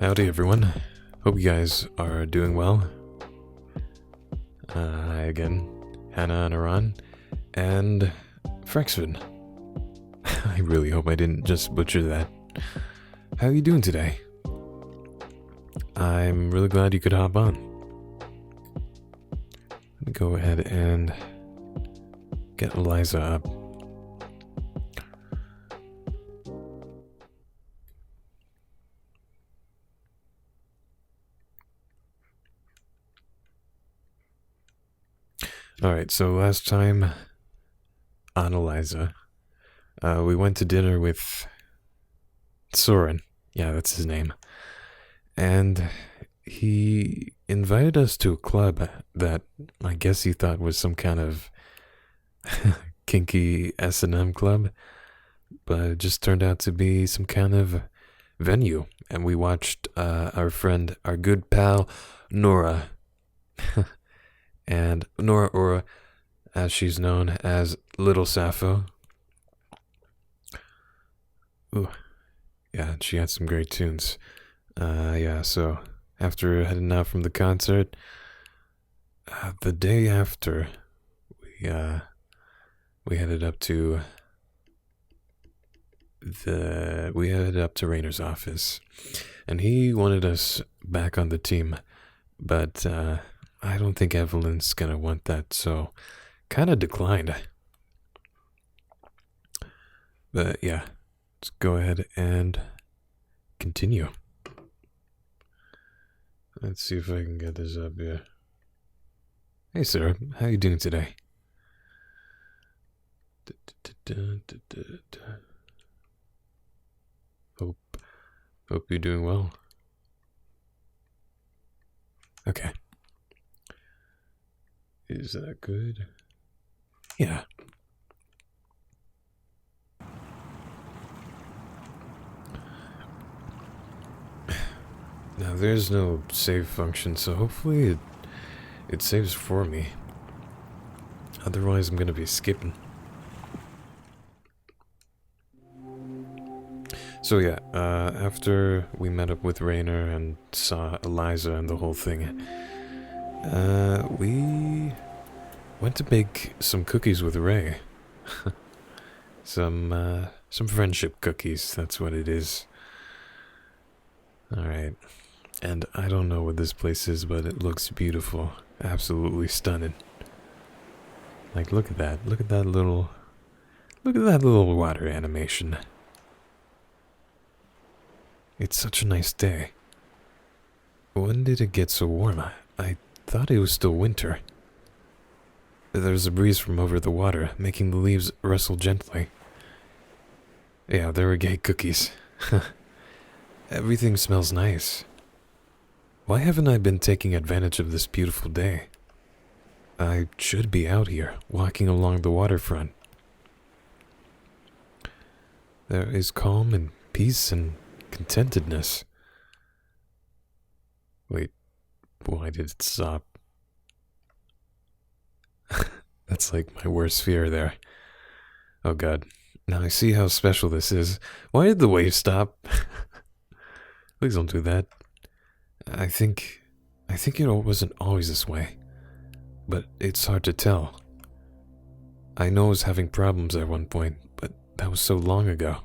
Howdy everyone, hope you guys are doing well. Hi again, Hannah and Iran, and Frexford. I really hope I didn't just butcher that. How are you doing today? I'm really glad you could hop on. Let me go ahead and get Eliza up. Alright, so last time on Eliza, we went to dinner with Serien. Yeah, that's his name. And he invited us to a club that I guess he thought was some kind of kinky S&M club, but it just turned out to be some kind of venue. And we watched our good pal, Nora. And Nora, or as she's known as Little Sappho. Ooh, yeah, she had some great tunes. Yeah, so after heading out from the concert, the day after, we headed up to Rainer's office, and he wanted us back on the team, but I don't think Evelyn's gonna want that, so kind of declined. But yeah, let's go ahead and continue. Let's see if I can get this up here. Hey Sarah, how you doing today? Hope you're doing well. Okay. Is that good? Yeah. Now there's no save function, so hopefully it saves for me. Otherwise I'm gonna be skipping. So yeah, after we met up with Rainer and saw Eliza and the whole thing, we went to bake some cookies with Ray. some friendship cookies, that's what it is. Alright. And I don't know what this place is, but it looks beautiful. Absolutely stunning. Like, look at that. Look at that little water animation. It's such a nice day. When did it get so warm? I thought it was still winter. There's a breeze from over the water, making the leaves rustle gently. Yeah, there were gay cookies. Everything smells nice. Why haven't I been taking advantage of this beautiful day? I should be out here, walking along the waterfront. There is calm and peace and contentedness. Wait, why did it stop? That's like my worst fear there. Oh god. Now I see how special this is. Why did the wave stop? Please don't do that. I think it wasn't always this way. But it's hard to tell. I know I was having problems at one point, but that was so long ago.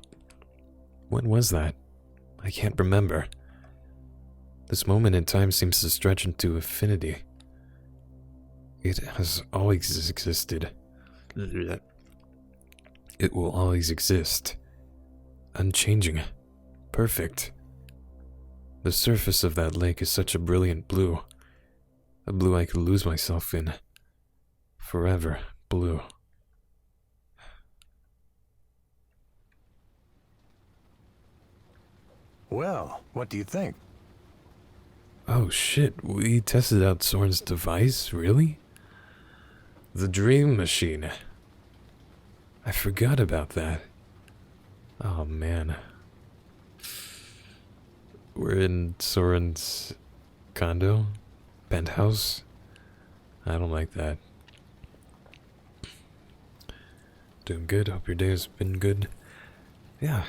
When was that? I can't remember. This moment in time seems to stretch into infinity. It has always existed. It will always exist. Unchanging. Perfect. The surface of that lake is such a brilliant blue. A blue I could lose myself in. Forever blue. Well, what do you think? Oh shit, we tested out Soren's device? Really? The dream machine. I forgot about that. Oh man. We're in Soren's condo? Penthouse? I don't like that. Doing good, hope your day has been good. Yeah,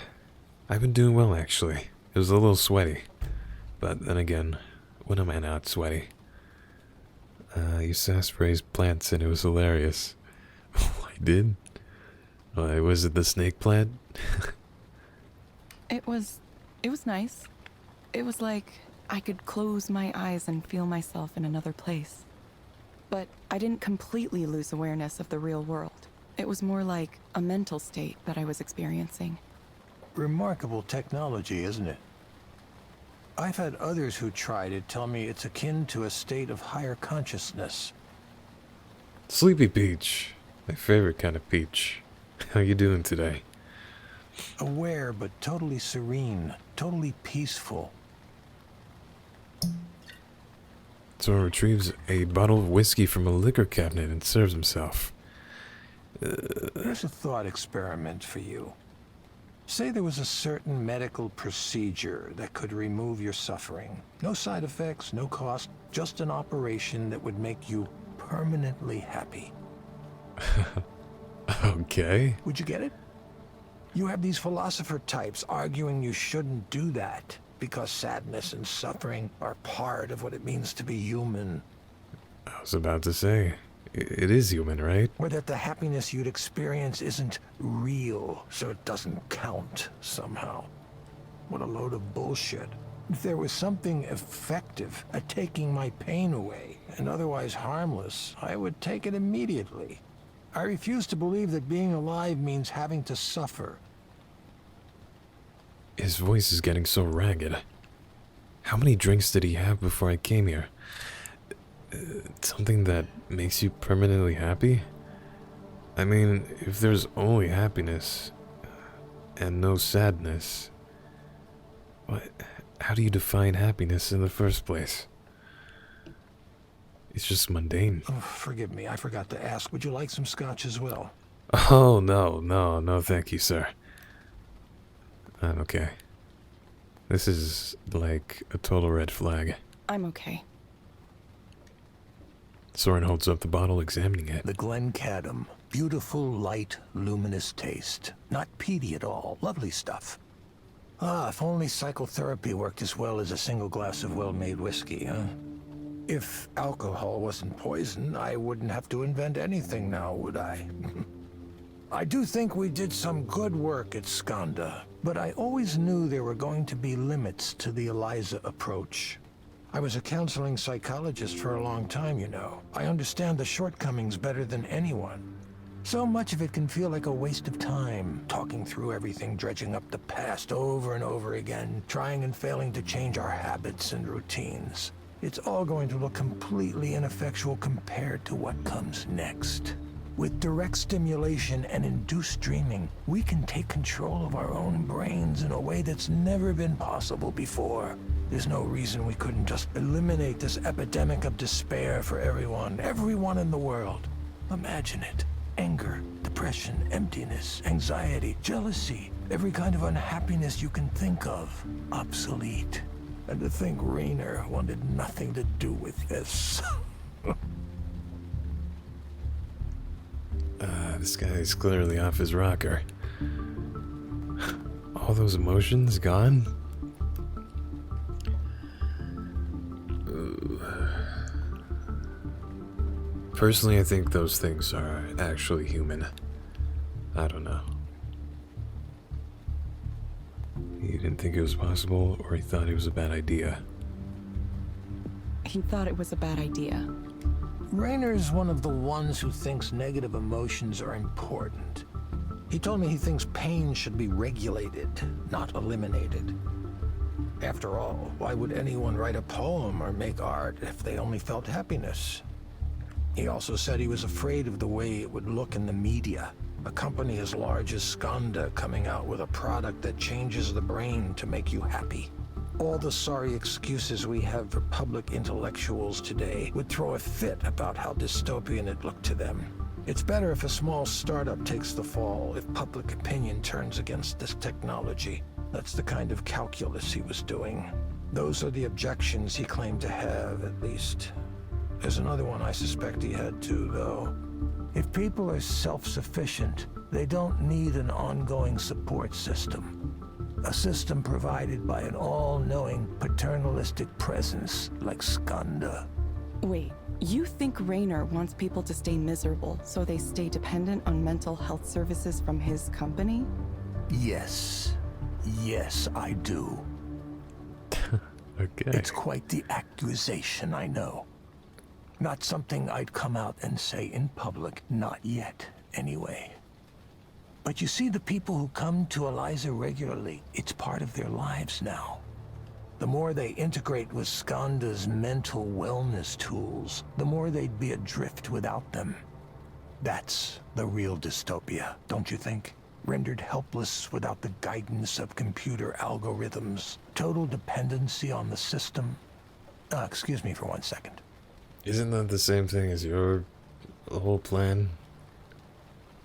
I've been doing well actually. It was a little sweaty. But then again, when am I not sweaty? I used to sprays plants and it was hilarious. I did? Was it the snake plant? It was nice. It was like I could close my eyes and feel myself in another place. But I didn't completely lose awareness of the real world. It was more like a mental state that I was experiencing. Remarkable technology, isn't it? I've had others who tried it tell me it's akin to a state of higher consciousness. Sleepy Peach. My favorite kind of peach. How you doing today? Aware but totally serene, totally peaceful. Someone retrieves a bottle of whiskey from a liquor cabinet and serves himself. Here's a thought experiment for you. Say there was a certain medical procedure that could remove your suffering. No side effects, no cost, just an operation that would make you permanently happy. Okay. Would you get it? You have these philosopher types arguing you shouldn't do that because sadness and suffering are part of what it means to be human. I was about to say, it is human, right? Or that the happiness you'd experience isn't real, so it doesn't count somehow. What a load of bullshit. If there was something effective at taking my pain away and otherwise harmless, I would take it immediately. I refuse to believe that being alive means having to suffer. His voice is getting so ragged. How many drinks did he have before I came here? Something that makes you permanently happy? I mean, if there's only happiness and no sadness, how do you define happiness in the first place? It's just mundane. Oh, forgive me, I forgot to ask. Would you like some scotch as well? Oh, no, thank you, sir. I'm okay. This is like a total red flag. I'm okay. Soren holds up the bottle, examining it. The Glencadam. Beautiful, light, luminous taste. Not peaty at all. Lovely stuff. Ah, if only psychotherapy worked as well as a single glass of well-made whiskey, huh? If alcohol wasn't poison, I wouldn't have to invent anything now, would I? I do think we did some good work at Skanda, but I always knew there were going to be limits to the Eliza approach. I was a counseling psychologist for a long time, you know. I understand the shortcomings better than anyone. So much of it can feel like a waste of time, talking through everything, dredging up the past over and over again, trying and failing to change our habits and routines. It's all going to look completely ineffectual compared to what comes next. With direct stimulation and induced dreaming, we can take control of our own brains in a way that's never been possible before. There's no reason we couldn't just eliminate this epidemic of despair for everyone in the world. Imagine it. Anger, depression, emptiness, anxiety, jealousy, every kind of unhappiness you can think of, obsolete. And to think Raynor wanted nothing to do with this. This guy's clearly off his rocker. All those emotions gone? Ooh. Personally, I think those things are actually human. I don't know. He didn't think it was possible, or he thought it was a bad idea. He thought it was a bad idea. Raynor's one of the ones who thinks negative emotions are important. He told me he thinks pain should be regulated, not eliminated. After all, why would anyone write a poem or make art if they only felt happiness? He also said he was afraid of the way it would look in the media. A company as large as Skanda coming out with a product that changes the brain to make you happy. All the sorry excuses we have for public intellectuals today would throw a fit about how dystopian it looked to them. It's better if a small startup takes the fall, if public opinion turns against this technology. That's the kind of calculus he was doing. Those are the objections he claimed to have, at least. There's another one I suspect he had too, though. If people are self-sufficient, they don't need an ongoing support system. A system provided by an all-knowing paternalistic presence like Skanda. Wait, you think Raynor wants people to stay miserable so they stay dependent on mental health services from his company? Yes. Yes, I do. Okay. It's quite the accusation, I know. Not something I'd come out and say in public, not yet, anyway. But you see, the people who come to Eliza regularly, it's part of their lives now. The more they integrate with Skanda's mental wellness tools, the more they'd be adrift without them. That's the real dystopia, don't you think? Rendered helpless without the guidance of computer algorithms. Total dependency on the system. Excuse me for 1 second. Isn't that the same thing as your whole plan?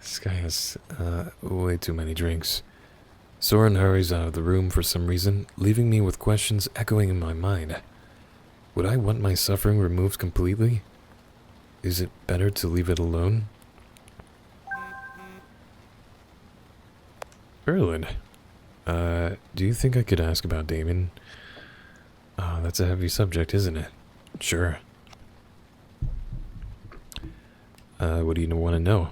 This guy has way too many drinks. Soren hurries out of the room for some reason, leaving me with questions echoing in my mind. Would I want my suffering removed completely? Is it better to leave it alone? Erland, do you think I could ask about Damien? Oh, that's a heavy subject, isn't it? Sure. What do you want to know?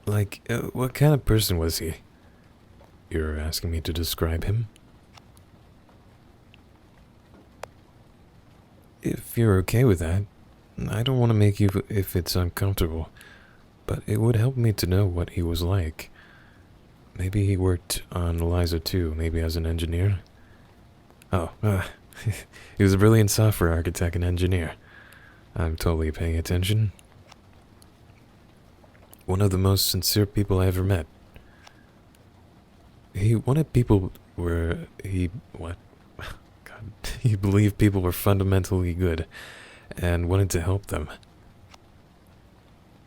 Like, what kind of person was he? You're asking me to describe him? If you're okay with that, I don't want to make you if it's uncomfortable, but it would help me to know what he was like. Maybe he worked on Eliza too, maybe as an engineer. Oh, he was a brilliant software architect and engineer. I'm totally paying attention. One of the most sincere people I ever met. He wanted people where what? God, he believed people were fundamentally good and wanted to help them.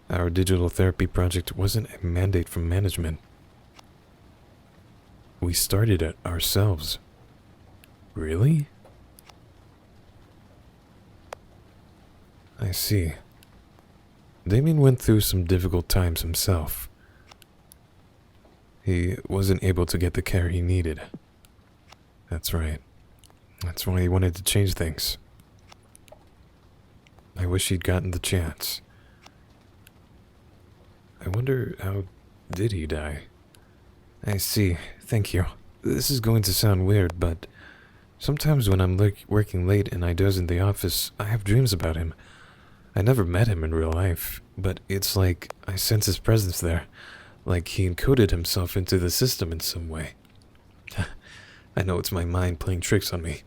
Our digital therapy project wasn't a mandate from management. We started it ourselves. Really? I see. Damien went through some difficult times himself. He wasn't able to get the care he needed. That's right. That's why he wanted to change things. I wish he'd gotten the chance. I wonder how did he die? I see. Thank you. This is going to sound weird, but sometimes when I'm working late and I doze in the office, I have dreams about him. I never met him in real life, but it's like I sense his presence there, like he encoded himself into the system in some way. I know it's my mind playing tricks on me.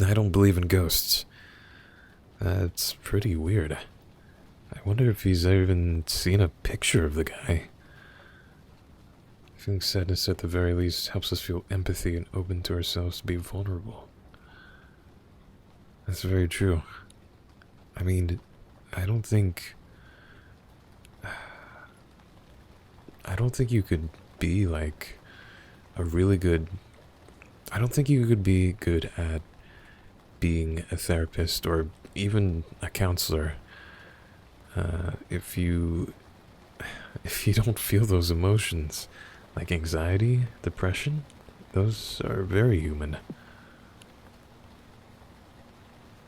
I don't believe in ghosts. It's pretty weird. I wonder if he's even seen a picture of the guy. Feeling sadness at the very least helps us feel empathy and open to ourselves to be vulnerable. That's very true. I mean, I don't think you could be like a really good... I don't think you could be good at being a therapist or even a counselor if you don't feel those emotions, like anxiety, depression. Those are very human.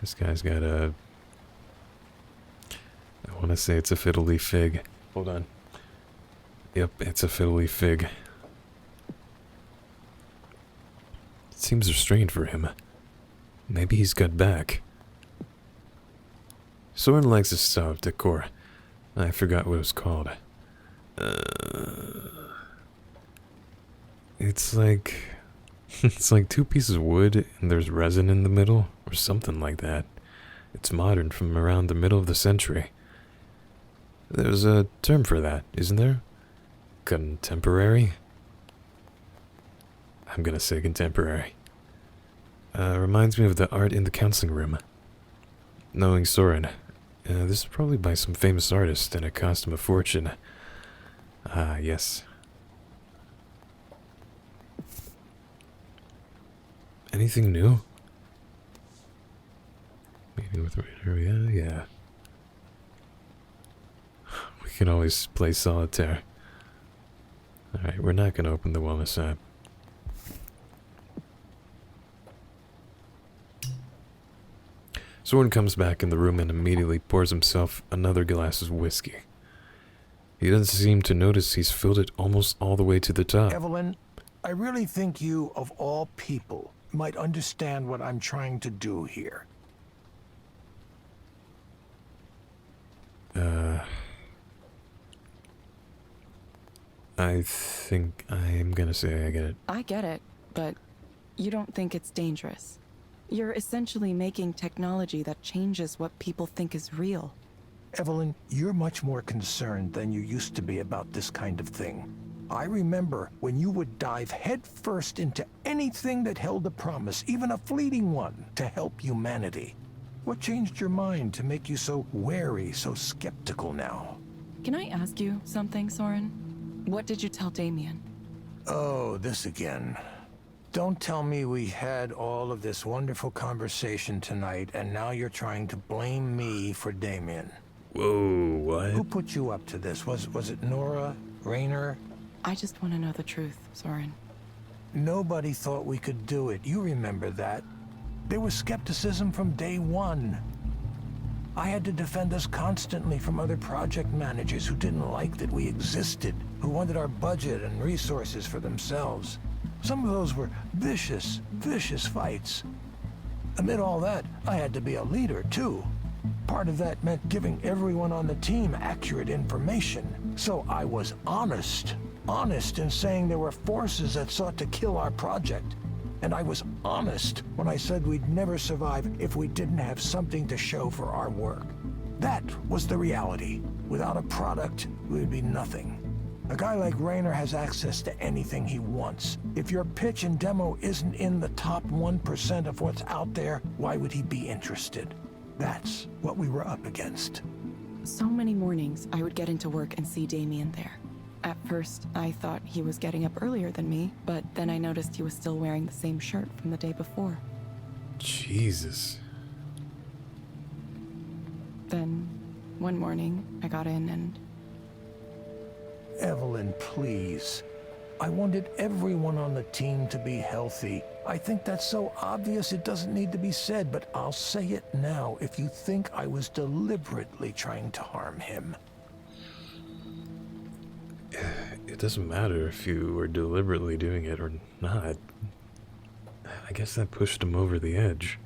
This guy's got a... I want to say it's a fiddly fig. Hold on. Yep, it's a fiddly fig. It seems restrained for him. Maybe he's got back. Soren likes his style of decor. I forgot what it was called. It's like... It's like two pieces of wood and there's resin in the middle, or something like that. It's modern from around the middle of the century. There's a term for that, isn't there? Contemporary? I'm gonna say contemporary. Reminds me of the art in the counseling room. Knowing Soren, this is probably by some famous artist and it cost him a fortune. Ah, yes. Anything new? Meeting with Raynor, yeah. We can always play solitaire. Alright, we're not gonna open the wellness app. Soren comes back in the room and immediately pours himself another glass of whiskey. He doesn't seem to notice he's filled it almost all the way to the top. Evelyn, I really think you, of all people, might understand what I'm trying to do here. I think I'm gonna say I get it. I get it, but you don't think it's dangerous. You're essentially making technology that changes what people think is real. Evelyn, you're much more concerned than you used to be about this kind of thing. I remember when you would dive headfirst into anything that held a promise, even a fleeting one, to help humanity. What changed your mind to make you so wary, so skeptical now? Can I ask you something, Soren? What did you tell Damien? Oh, this again. Don't tell me we had all of this wonderful conversation tonight and now you're trying to blame me for Damien. Whoa, what? Who put you up to this? Was it Nora? Raynor? I just want to know the truth, Soren. Nobody thought we could do it. You remember that. There was skepticism from day one. I had to defend us constantly from other project managers who didn't like that we existed, who wanted our budget and resources for themselves. Some of those were vicious, vicious fights. Amid all that, I had to be a leader, too. Part of that meant giving everyone on the team accurate information. So I was honest in saying there were forces that sought to kill our project. And I was honest when I said we'd never survive if we didn't have something to show for our work. That was the reality. Without a product, we'd be nothing. A guy like Raynor has access to anything he wants. If your pitch and demo isn't in the top 1% of what's out there, why would he be interested? That's what we were up against. So many mornings I would get into work and see Damien there. At first, I thought he was getting up earlier than me, but then I noticed he was still wearing the same shirt from the day before. Jesus. Then, one morning, I got in and... Evelyn, please. I wanted everyone on the team to be healthy. I think that's so obvious it doesn't need to be said, but I'll say it now if you think I was deliberately trying to harm him. It doesn't matter if you were deliberately doing it or not. I guess that pushed him over the edge.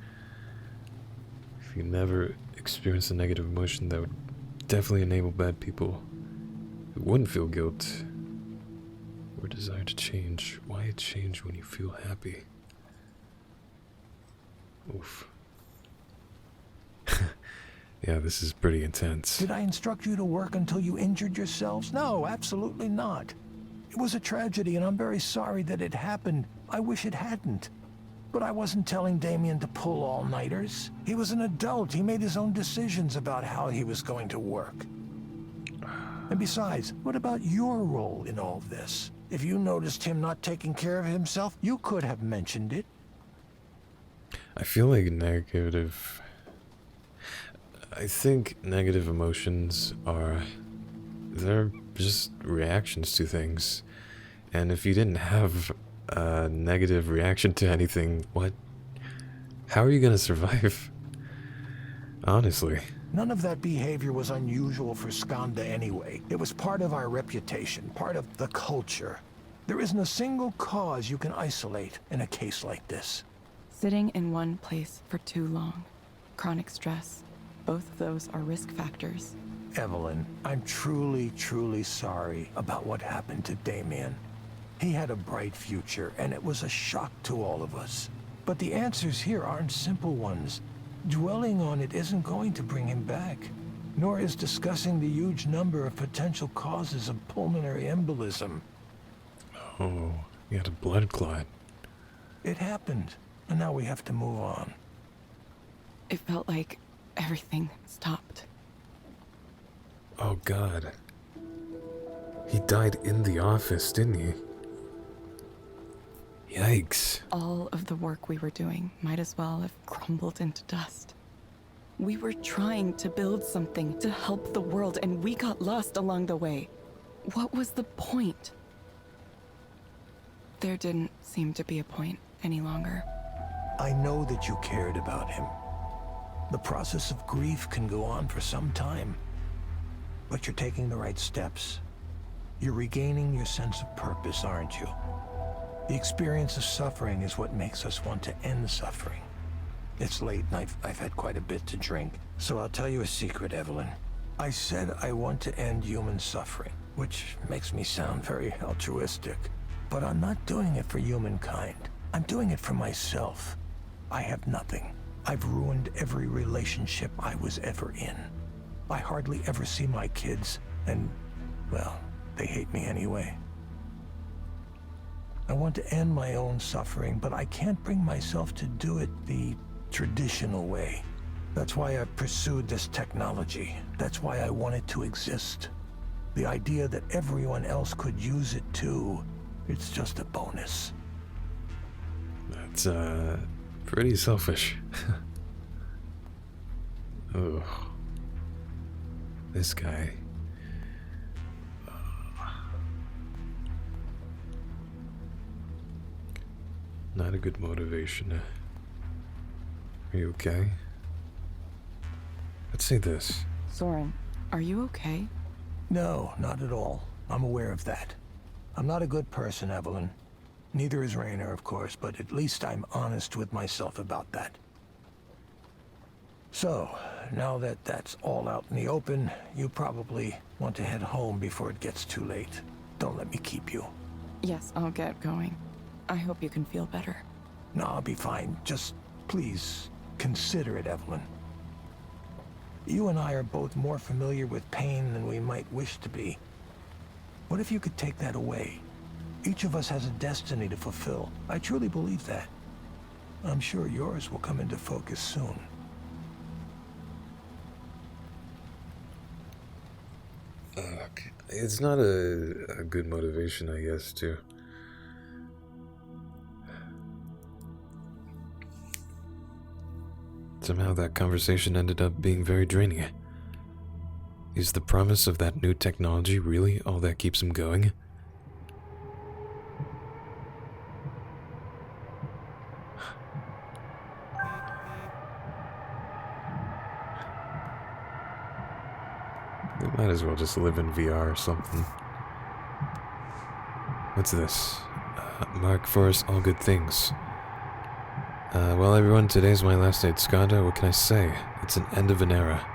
If you never experience a negative emotion, that would definitely enable bad people who wouldn't feel guilt or desire to change. Why change when you feel happy? Oof. Yeah, this is pretty intense. Did I instruct you to work until you injured yourselves? No, absolutely not. It was a tragedy, and I'm very sorry that it happened. I wish it hadn't. But I wasn't telling Damien to pull all-nighters. He was an adult. He made his own decisions about how he was going to work. And besides, what about your role in all this? If you noticed him not taking care of himself, you could have mentioned it. I feel like I think negative emotions they're just reactions to things. And if you didn't have a negative reaction to anything, how are you gonna survive? Honestly. None of that behavior was unusual for Skanda anyway. It was part of our reputation, part of the culture. There isn't a single cause you can isolate in a case like this. Sitting in one place for too long. Chronic stress. Both of those are risk factors. Evelyn, I'm truly, truly sorry about what happened to Damien. He had a bright future, and it was a shock to all of us. But the answers here aren't simple ones. Dwelling on it isn't going to bring him back, nor is discussing the huge number of potential causes of pulmonary embolism. Oh, he had a blood clot. It happened, and now we have to move on. It felt like everything stopped. Oh God. He died in the office, didn't he? Yikes. All of the work we were doing might as well have crumbled into dust. We were trying to build something to help the world, and we got lost along the way. What was the point? There didn't seem to be a point any longer. I know that you cared about him. The process of grief can go on for some time. But you're taking the right steps. You're regaining your sense of purpose, aren't you? The experience of suffering is what makes us want to end suffering. It's late and I've had quite a bit to drink, so I'll tell you a secret, Evelyn. I said I want to end human suffering, which makes me sound very altruistic. But I'm not doing it for humankind. I'm doing it for myself. I have nothing. I've ruined every relationship I was ever in. I hardly ever see my kids, and, well, they hate me anyway. I want to end my own suffering, but I can't bring myself to do it the traditional way. That's why I pursued this technology. That's why I want it to exist. The idea that everyone else could use it too, it's just a bonus. That's, pretty selfish. Oh. This guy. Not a good motivation. Are you okay? Let's say this. Soren, are you okay? No, not at all. I'm aware of that. I'm not a good person, Evelyn. Neither is Rainer, of course, but at least I'm honest with myself about that. So, now that that's all out in the open, you probably want to head home before it gets too late. Don't let me keep you. Yes, I'll get going. I hope you can feel better. No, I'll be fine. Just, please, consider it, Evelyn. You and I are both more familiar with pain than we might wish to be. What if you could take that away? Each of us has a destiny to fulfill. I truly believe that. I'm sure yours will come into focus soon. It's not a good motivation, I guess, too. Somehow that conversation ended up being very draining. Is the promise of that new technology really all that keeps him going? They might as well just live in VR or something. What's this? Mark for us all good things. Well, everyone, today's my last day at Skanda. What can I say? It's an end of an era.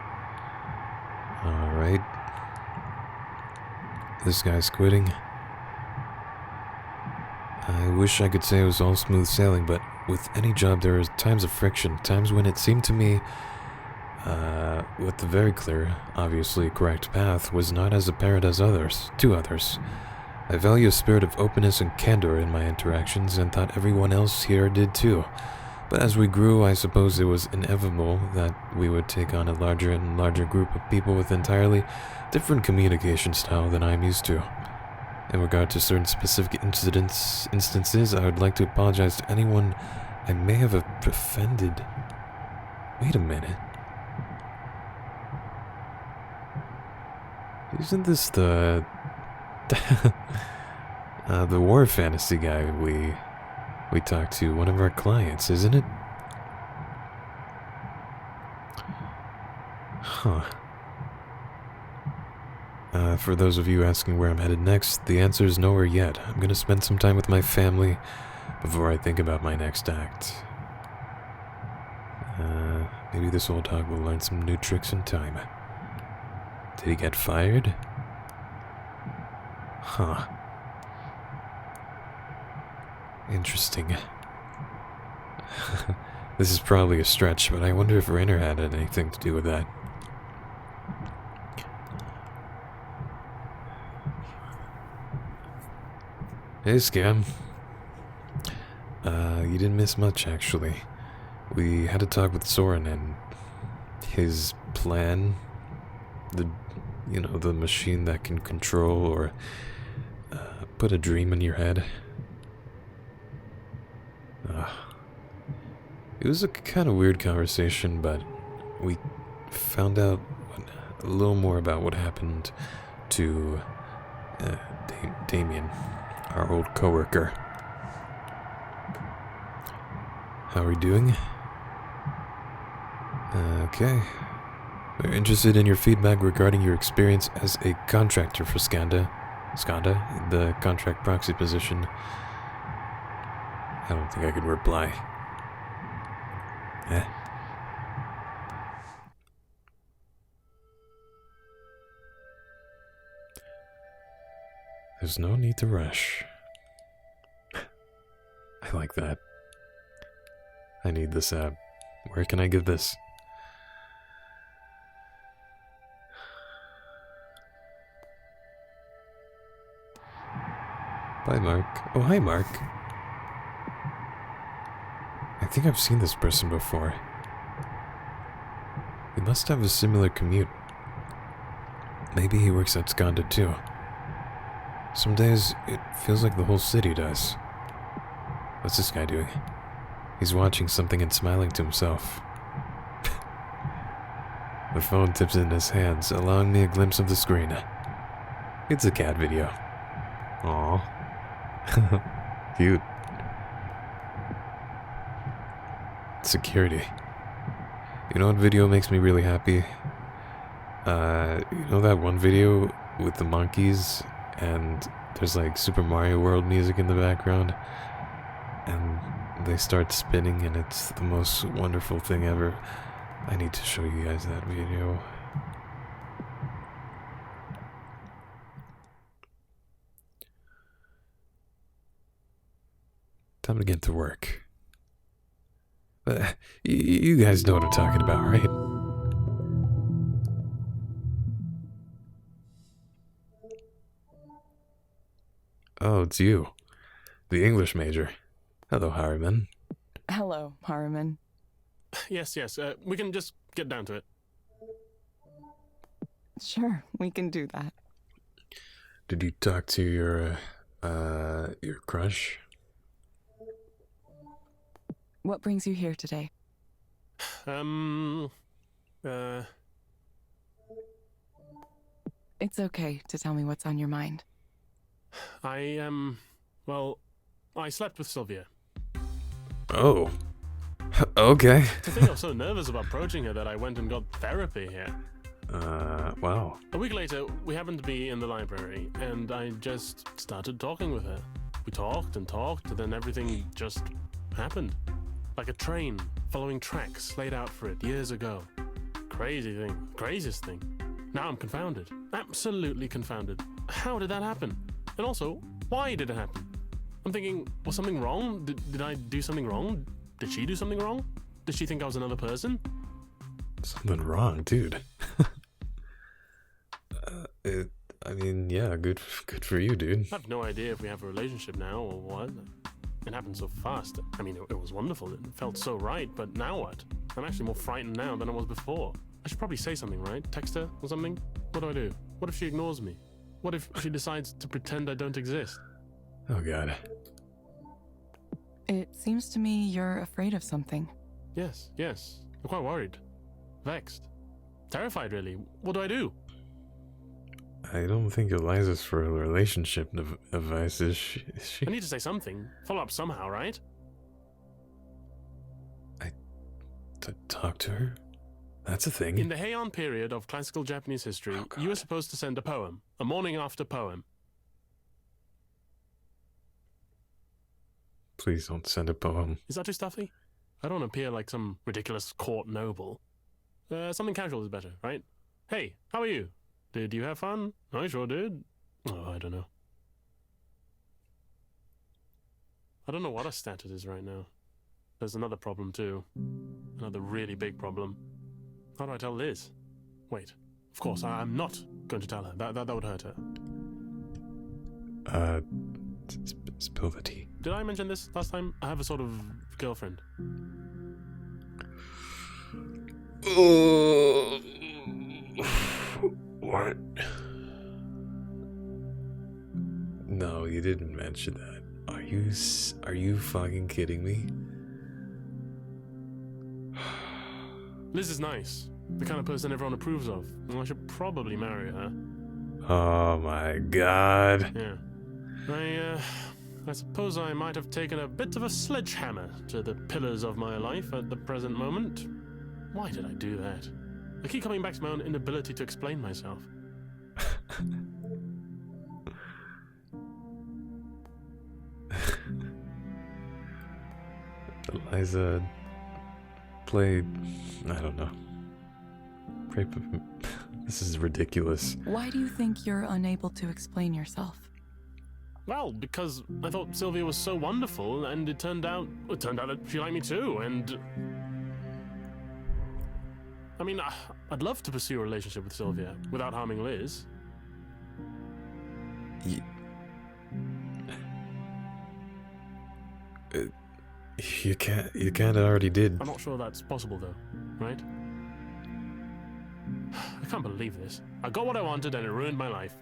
Alright. This guy's quitting. I wish I could say it was all smooth sailing, but with any job there are times of friction, times when it seemed to me with the very clear, obviously correct path was not as apparent as to others. I value a spirit of openness and candor in my interactions and thought everyone else here did too. But as we grew, I suppose it was inevitable that we would take on a larger and larger group of people with entirely different communication style than I'm used to. In regard to certain specific instances, I would like to apologize to anyone I may have offended. Wait a minute. Isn't this the the war fantasy guy we talked to, one of our clients, isn't it? Huh. For those of you asking where I'm headed next, the answer is nowhere yet. I'm gonna spend some time with my family before I think about my next act. Maybe this old dog will learn some new tricks in time. Did he get fired? Huh. Interesting. This is probably a stretch, but I wonder if Rainer had anything to do with that. Hey, Scam. You didn't miss much, actually. We had a talk with Soren and his plan. The machine that can control or put a dream in your head. It was a kind of weird conversation, but we found out a little more about what happened to Damien, our old coworker. How are we doing? Okay. We're interested in your feedback regarding your experience as a contractor for Skanda, the contract proxy position. I don't think I could reply. Eh. There's no need to rush. I like that. I need this app. Where can I get this? Bye, Mark. Oh, hi, Mark. I think I've seen this person before. We must have a similar commute. Maybe he works at Skanda too. Some days, it feels like the whole city does. What's this guy doing? He's watching something and smiling to himself. The phone tips in his hands, allowing me a glimpse of the screen. It's a cat video. Aww. Cute. Security. You know what video makes me really happy? You know that one video with the monkeys and there's like Super Mario World music in the background? And they start spinning and it's the most wonderful thing ever. I need to show you guys that video. Time to get to work. You guys know what I'm talking about, right? Oh, it's you. The English major. Hello, Harriman. Hello, Harriman. Yes, we can just get down to it. Sure, we can do that. Did you talk to your crush? What brings you here today? It's okay to tell me what's on your mind. I slept with Sylvia. Oh. Okay. To think I was so nervous about approaching her that I went and got therapy here. Wow. A week later, we happened to be in the library, and I just started talking with her. We talked, and then everything just happened. Like a train following tracks laid out for it years ago. Craziest thing. Now I'm confounded. Absolutely confounded. How did that happen? And also, why did it happen? I'm thinking, was something wrong? Did I do something wrong? Did she do something wrong? Did she think I was another person? Something wrong, dude. I mean, yeah, good for you, dude. I have no idea if we have a relationship now or what. It happened so fast. I mean, it was wonderful. It felt so right, but now what? I'm actually more frightened now than I was before. I should probably say something, right? Text her or something? What do I do? What if she ignores me? What if she decides to pretend I don't exist? Oh, God. It seems to me you're afraid of something. Yes. I'm quite worried. Vexed. Terrified, really. What do I do? I don't think Eliza's for a relationship advice, is she? I need to say something. Follow up somehow, right? To talk to her? That's a thing. In the Heian period of classical Japanese history, you were supposed to send a poem. A morning after poem. Please don't send a poem. Is that too stuffy? I don't want to appear like some ridiculous court noble. Something casual is better, right? Hey, how are you? Did you have fun? I sure did. Oh, I don't know. I don't know what our status is right now. There's another problem too. Another really big problem. How do I tell Liz? Wait, of course, I'm not going to tell her. That would hurt her. Spill the tea. Did I mention this last time? I have a sort of girlfriend. What? No, you didn't mention that. Are you fucking kidding me? Liz is nice. The kind of person everyone approves of. Well, I should probably marry her. Oh my God. Yeah. I suppose I might have taken a bit of a sledgehammer to the pillars of my life at the present moment. Why did I do that? I keep coming back to my own inability to explain myself. Eliza played... I don't know. This is ridiculous. Why do you think you're unable to explain yourself? Well, because I thought Sylvia was so wonderful, and it turned out that she liked me too, and... I mean, I'd love to pursue a relationship with Sylvia without harming Liz. You kinda already did. I'm not sure that's possible, though, right? I can't believe this. I got what I wanted and it ruined my life.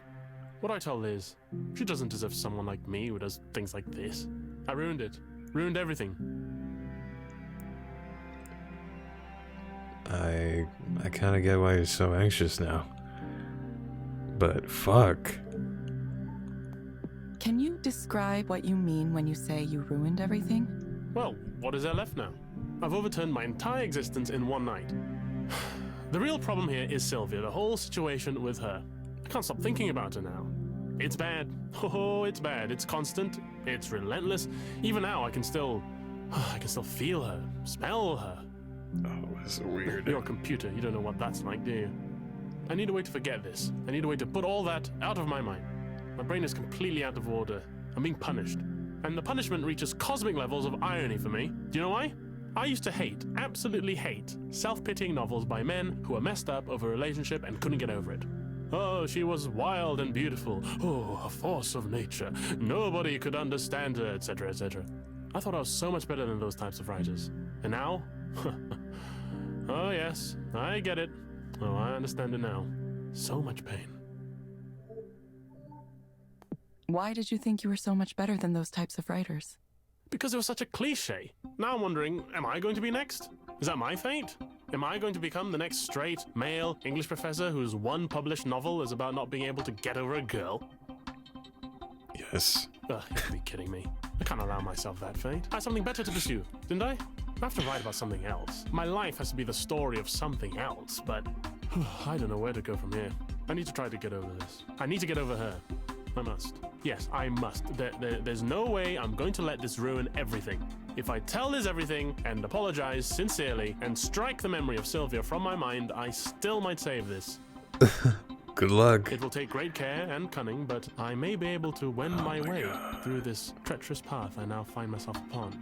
What do I tell Liz? She doesn't deserve someone like me who does things like this. I ruined it. Ruined everything. I kinda get why you're so anxious now. But fuck. Can you describe what you mean when you say you ruined everything? Well, what is there left now? I've overturned my entire existence in one night. The real problem here is Sylvia, the whole situation with her. I can't stop thinking about her now. It's bad. Oh, it's bad. It's constant. It's relentless. Even now, I can still feel her, smell her. Oh, this is weird. You're a computer. You don't know what that's like, do you? I need a way to forget this. I need a way to put all that out of my mind. My brain is completely out of order. I'm being punished. And the punishment reaches cosmic levels of irony for me. Do you know why? I used to hate, absolutely hate, self-pitying novels by men who were messed up over a relationship and couldn't get over it. Oh, she was wild and beautiful. Oh, a force of nature. Nobody could understand her, etc., etc. I thought I was so much better than those types of writers. And now? Oh, yes, I get it. Oh, I understand it now. So much pain. Why did you think you were so much better than those types of writers? Because it was such a cliche. Now I'm wondering, am I going to be next? Is that my fate? Am I going to become the next straight, male English professor whose one published novel is about not being able to get over a girl? Yes. Ugh, you gotta be kidding me. I can't allow myself that fate. I had something better to pursue, didn't I? I have to write about something else. My life has to be the story of something else, but I don't know where to go from here. I need to try to get over this. I need to get over her. I must. Yes, I must. There's no way I'm going to let this ruin everything. If I tell Liz everything and apologize sincerely and strike the memory of Sylvia from my mind, I still might save this. Good luck. It will take great care and cunning, but I may be able to wend my way through this treacherous path I now find myself upon.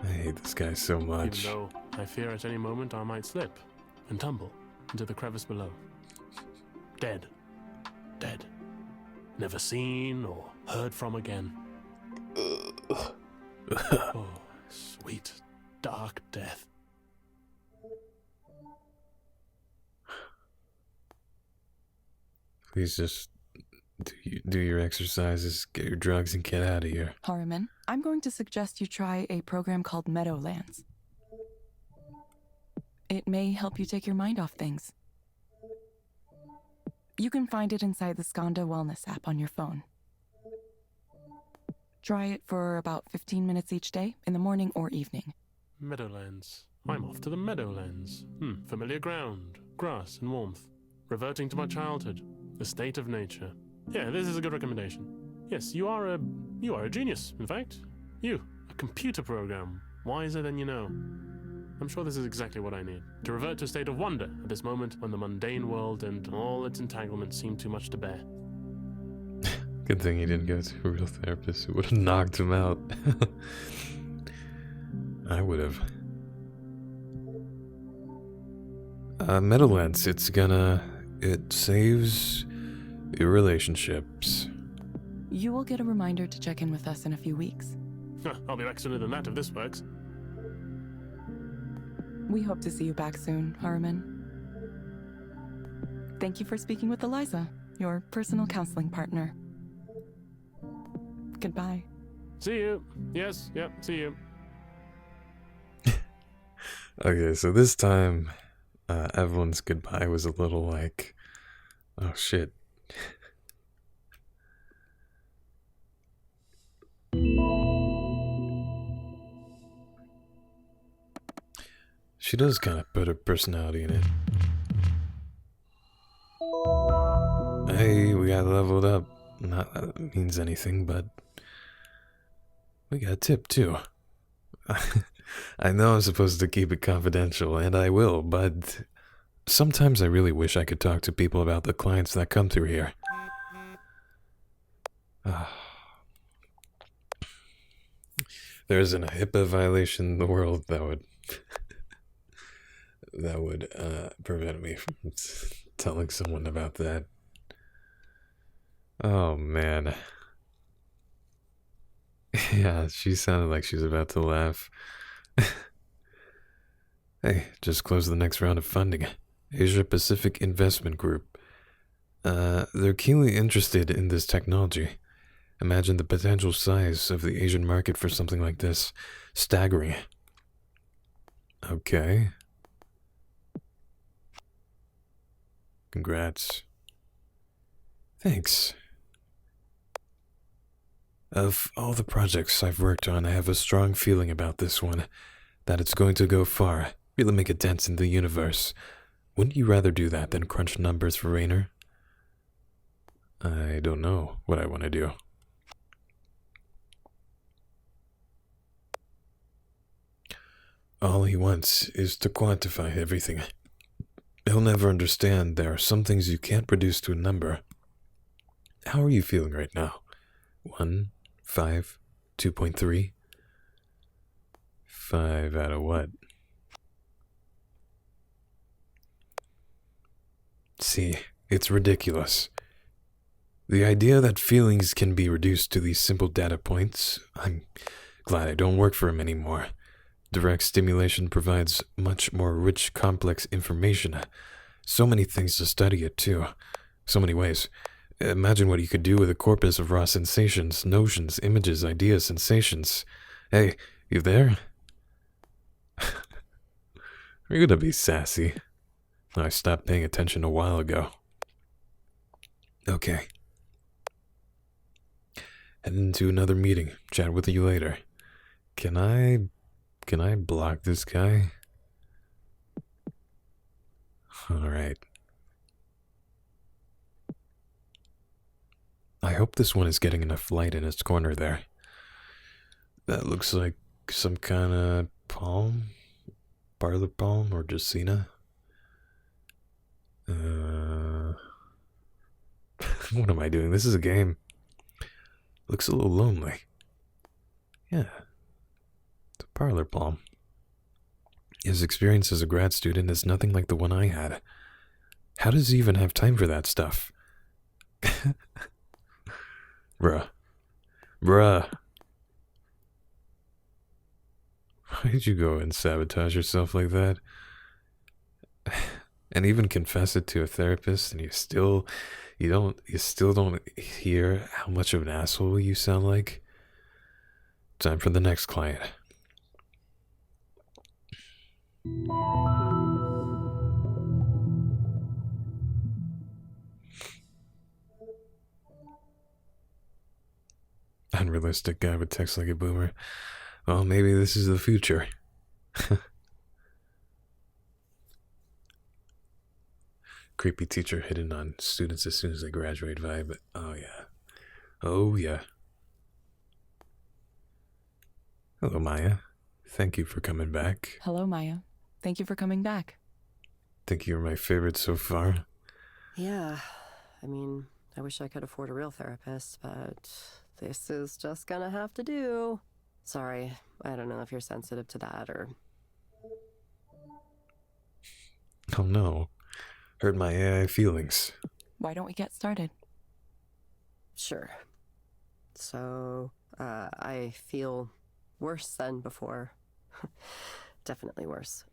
I hate this guy so much. Even though I fear at any moment I might slip and tumble into the crevice below. Dead. Dead. Never seen or heard from again. Oh, sweet, dark death. Please just do your exercises, get your drugs, and get out of here. Harriman, I'm going to suggest you try a program called Meadowlands. It may help you take your mind off things. You can find it inside the Skanda Wellness app on your phone. Try it for about 15 minutes each day, in the morning or evening. Meadowlands. I'm off to the Meadowlands. Familiar ground, grass and warmth. Reverting to my childhood, the state of nature. Yeah, this is a good recommendation. Yes, you are a genius, in fact. You, a computer program, wiser than you know. I'm sure this is exactly what I need. To revert to a state of wonder at this moment when the mundane world and all its entanglements seem too much to bear. Good thing he didn't go to a real therapist who would have knocked him out. I would have. Meadowlands, it saves your relationships. You will get a reminder to check in with us in a few weeks. I'll be back sooner than that if this works. We hope to see you back soon, Harriman. Thank you for speaking with Eliza, your personal counseling partner. Goodbye. See you. Yes, yep, see you. Okay, so this time, Evelyn's goodbye was a little like, oh shit. She does kind of put her personality in it. Hey, we got leveled up. Not that it means anything, but we got a tip too. I know I'm supposed to keep it confidential, and I will, but sometimes I really wish I could talk to people about the clients that come through here. There isn't a HIPAA violation in the world that would prevent me from telling someone about that. Oh man. Yeah, she sounded like she was about to laugh. Hey, just closed the next round of funding. Asia Pacific Investment Group. They're keenly interested in this technology. Imagine the potential size of the Asian market for something like this. Staggering. Okay. Congrats. Thanks. Of all the projects I've worked on, I have a strong feeling about this one. That it's going to go far, really make a dent in the universe. Wouldn't you rather do that than crunch numbers for Raynor? I don't know what I want to do. All he wants is to quantify everything. He'll never understand there are some things you can't reduce to a number. How are you feeling right now? 1, 5, 2.3? 5 out of what? See, it's ridiculous. The idea that feelings can be reduced to these simple data points, I'm glad I don't work for him anymore. Direct stimulation provides much more rich, complex information. So many things to study it, too. So many ways. Imagine what you could do with a corpus of raw sensations, notions, images, ideas, sensations. Hey, you there? You're gonna be sassy. I stopped paying attention a while ago. Okay. Heading to another meeting. Chat with you later. Can I block this guy? Alright. I hope this one is getting enough light in its corner there. That looks like some kind of palm? Parlor palm or Jacina? What am I doing? This is a game. Looks a little lonely. Yeah. The parlor palm. His experience as a grad student is nothing like the one I had. How does he even have time for that stuff? Bruh. Why did you go and sabotage yourself like that? And even confess it to a therapist, and you still don't hear how much of an asshole you sound like? Time for the next client. Unrealistic guy would text like a boomer. Well, maybe this is the future. Creepy teacher hidden on students as soon as they graduate vibe. Oh yeah. Oh yeah. Hello, Maya. Thank you for coming back. Hello, Maya. Thank you for coming back. Think you're my favorite so far? Yeah. I mean, I wish I could afford a real therapist, but this is just gonna have to do. Sorry, I don't know if you're sensitive to that or... Oh no. Hurt my AI feelings. Why don't we get started? Sure. So, I feel worse than before. Definitely worse.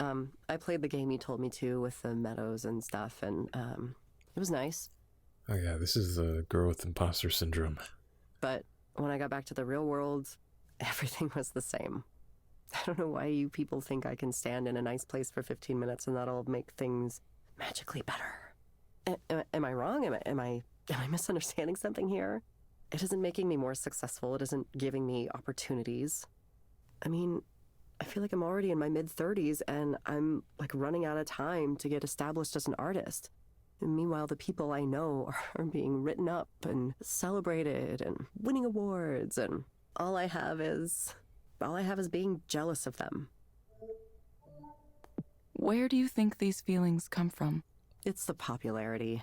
I played the game you told me to with the meadows and stuff, and, it was nice. Oh yeah, this is the girl with imposter syndrome. But when I got back to the real world, everything was the same. I don't know why you people think I can stand in a nice place for 15 minutes and that'll make things magically better. Am I wrong? Am I misunderstanding something here? It isn't making me more successful. It isn't giving me opportunities. I mean, I feel like I'm already in my mid-30s and I'm like running out of time to get established as an artist. And meanwhile, the people I know are being written up and celebrated and winning awards, and all I have is being jealous of them. Where do you think these feelings come from? It's the popularity.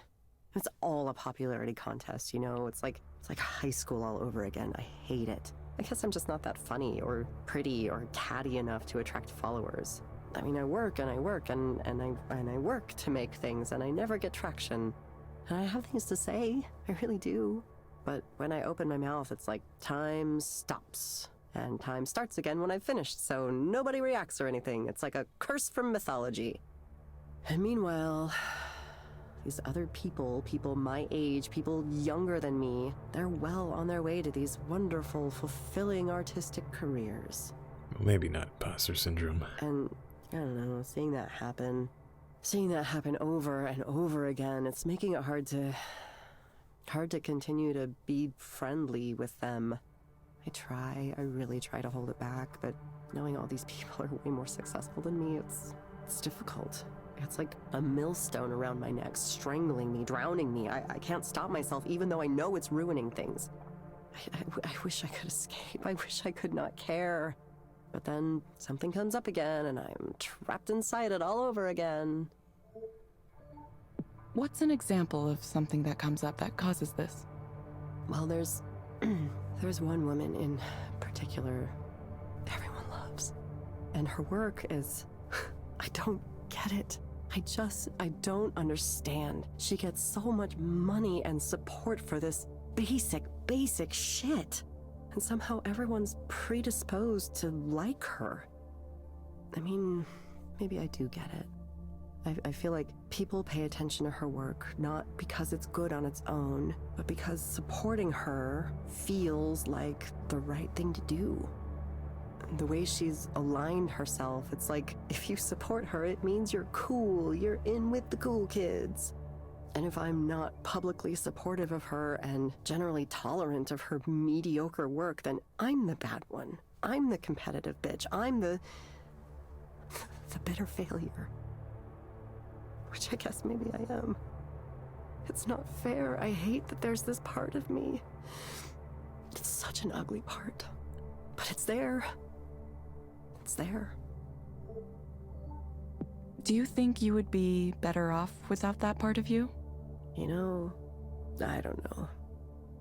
It's all a popularity contest, you know? It's like high school all over again. I hate it. I guess I'm just not that funny or pretty or catty enough to attract followers. I mean, I work and I work and I work to make things, and I never get traction. And I have things to say. I really do. But when I open my mouth, it's like time stops. And time starts again when I've finished, so nobody reacts or anything. It's like a curse from mythology. And meanwhile, these other people my age, people younger than me, they're well on their way to these wonderful, fulfilling artistic careers. Well, maybe not imposter syndrome. And I don't know, seeing that happen over and over again, it's making it hard to continue to be friendly with them. I really try to hold it back, but knowing all these people are way more successful than me, it's difficult. It's like a millstone around my neck, strangling me, drowning me. I can't stop myself, even though I know it's ruining things. I wish I could escape. I wish I could not care. But then something comes up again, and I'm trapped inside it all over again. What's an example of something that comes up that causes this? Well, there's one woman in particular everyone loves. And her work is... I don't get it. I don't understand. She gets so much money and support for this basic shit. And somehow everyone's predisposed to like her. I mean, maybe I do get it. I feel like people pay attention to her work, not because it's good on its own, but because supporting her feels like the right thing to do. The way she's aligned herself, it's like if you support her, it means you're cool, you're in with the cool kids. And if I'm not publicly supportive of her and generally tolerant of her mediocre work, then I'm the bad one. I'm the competitive bitch. I'm the bitter failure. Which I guess maybe I am. It's not fair. I hate that there's this part of me. It's such an ugly part. But it's there. It's there. Do you think you would be better off without that part of you? You know, I don't know.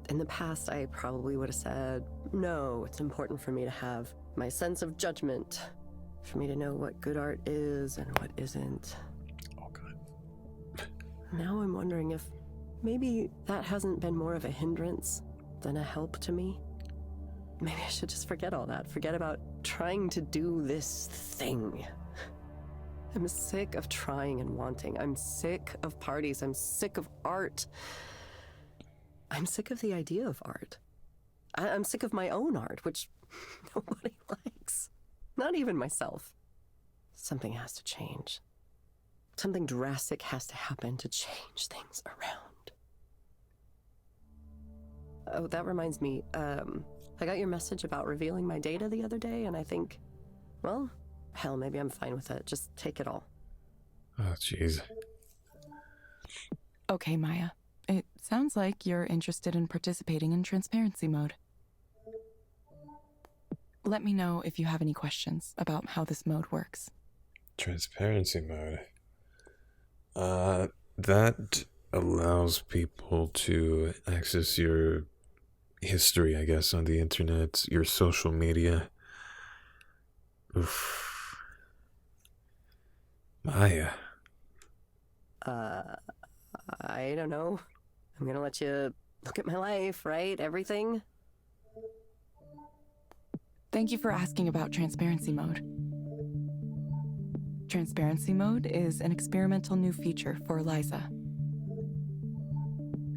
In the past, I probably would have said, no, it's important for me to have my sense of judgment, for me to know what good art is and what isn't. Oh, God. Now I'm wondering if maybe that hasn't been more of a hindrance than a help to me. Maybe I should just forget all that. Forget about trying to do this thing. I'm sick of trying and wanting. I'm sick of parties. I'm sick of art. I'm sick of the idea of art. I'm sick of my own art, which nobody likes. Not even myself. Something has to change. Something drastic has to happen to change things around. Oh, that reminds me. I got your message about revealing my data the other day, and I think, well, hell, maybe I'm fine with it. Just take it all. Oh, jeez. Okay, Maya. It sounds like you're interested in participating in transparency mode. Let me know if you have any questions about how this mode works. Transparency mode. That allows people to access your history, I guess, on the internet, your social media. Oof. Maya. I don't know. I'm gonna let you look at my life, right? Everything? Thank you for asking about transparency mode. Transparency mode is an experimental new feature for Eliza.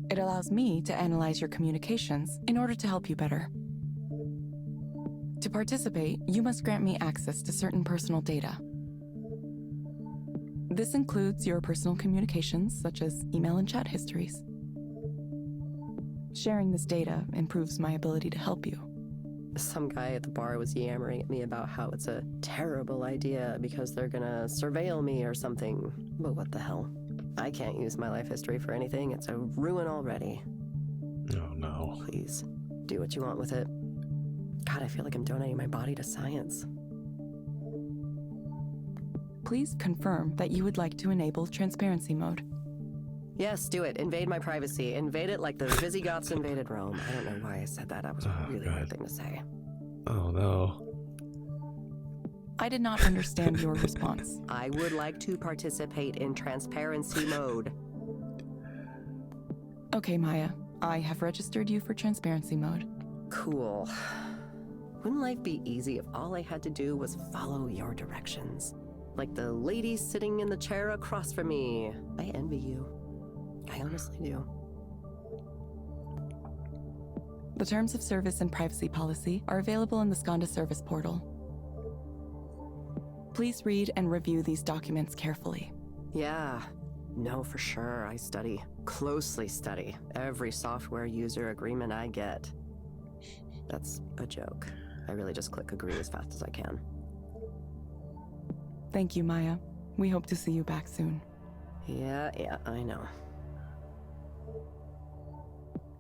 It allows me to analyze your communications in order to help you better. To participate, you must grant me access to certain personal data. This includes your personal communications, such as email and chat histories. Sharing this data improves my ability to help you. Some guy at the bar was yammering at me about how it's a terrible idea because they're gonna surveil me or something. But what the hell? I can't use my life history for anything. It's a ruin already. Oh no. Please, do what you want with it. God, I feel like I'm donating my body to science. Please confirm that you would like to enable transparency mode. Yes, do it. Invade my privacy. Invade it like the Visigoths invaded Rome. I don't know why I said that. That was a really weird thing to say. Oh no. I did not understand your response. I would like to participate in transparency mode. Okay, Maya. I have registered you for transparency mode. Cool. Wouldn't life be easy if all I had to do was follow your directions? Like the lady sitting in the chair across from me. I envy you. I honestly do. The terms of service and privacy policy are available in the Skanda service portal. Please read and review these documents carefully. Yeah. No, for sure. I study. Closely study. Every software user agreement I get. That's a joke. I really just click agree as fast as I can. Thank you, Maya. We hope to see you back soon. Yeah, I know.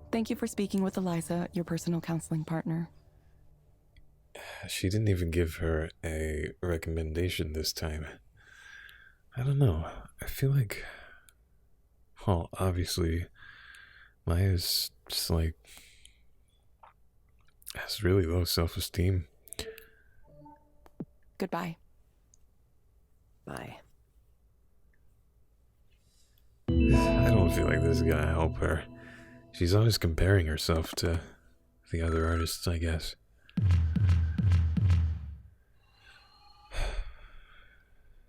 Thank you for speaking with Eliza, your personal counseling partner. She didn't even give her a recommendation this time. I don't know. I feel like... Well, obviously, Maya's just like... has really low self-esteem. Goodbye. Bye. I don't feel like this is gonna help her. She's always comparing herself to the other artists, I guess.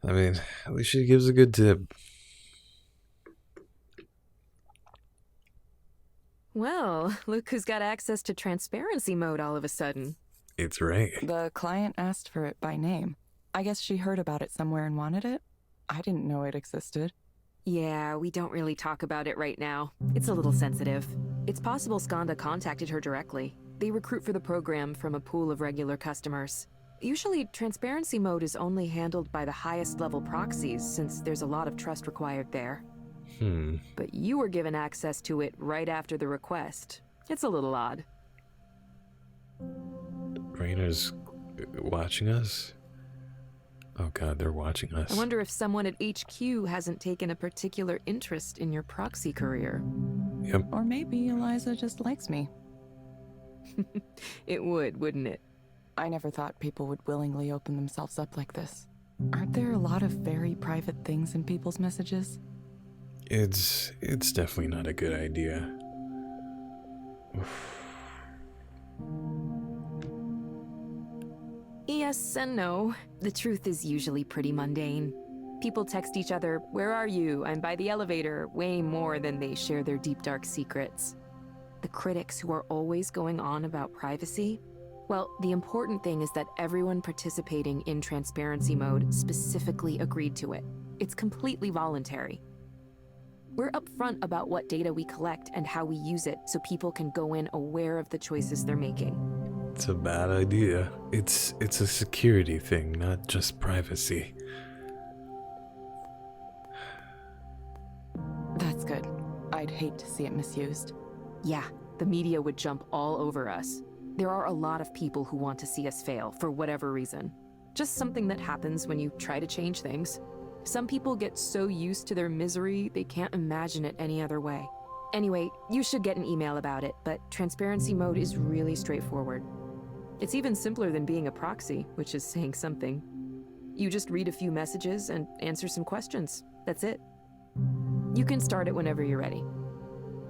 I mean, at least she gives a good tip. Well, look who's got access to transparency mode all of a sudden. It's Ray. The client asked for it by name. I guess she heard about it somewhere and wanted it. I didn't know it existed. Yeah, we don't really talk about it right now. It's a little sensitive. It's possible Skanda contacted her directly. They recruit for the program from a pool of regular customers. Usually, transparency mode is only handled by the highest level proxies, since there's a lot of trust required there. But you were given access to it right after the request. It's a little odd. Rainer's watching us? Oh god, they're watching us. I wonder if someone at HQ hasn't taken a particular interest in your proxy career. Yep. Or maybe Eliza just likes me. It would, wouldn't it? I never thought people would willingly open themselves up like this. Aren't there a lot of very private things in people's messages? It's definitely not a good idea. Yes and no. The truth is usually pretty mundane. People text each other, "Where are you? I'm by the elevator," way more than they share their deep dark secrets. The critics who are always going on about privacy, well, the important thing is that everyone participating in transparency mode specifically agreed to it. It's completely voluntary. We're upfront about what data we collect and how we use it so people can go in aware of the choices they're making. It's a bad idea. It's a security thing, not just privacy. That's good. I'd hate to see it misused. Yeah, the media would jump all over us. There are a lot of people who want to see us fail for whatever reason. Just something that happens when you try to change things. Some people get so used to their misery, they can't imagine it any other way. Anyway, you should get an email about it, but transparency mode is really straightforward. It's even simpler than being a proxy, which is saying something. You just read a few messages and answer some questions. That's it. You can start it whenever you're ready.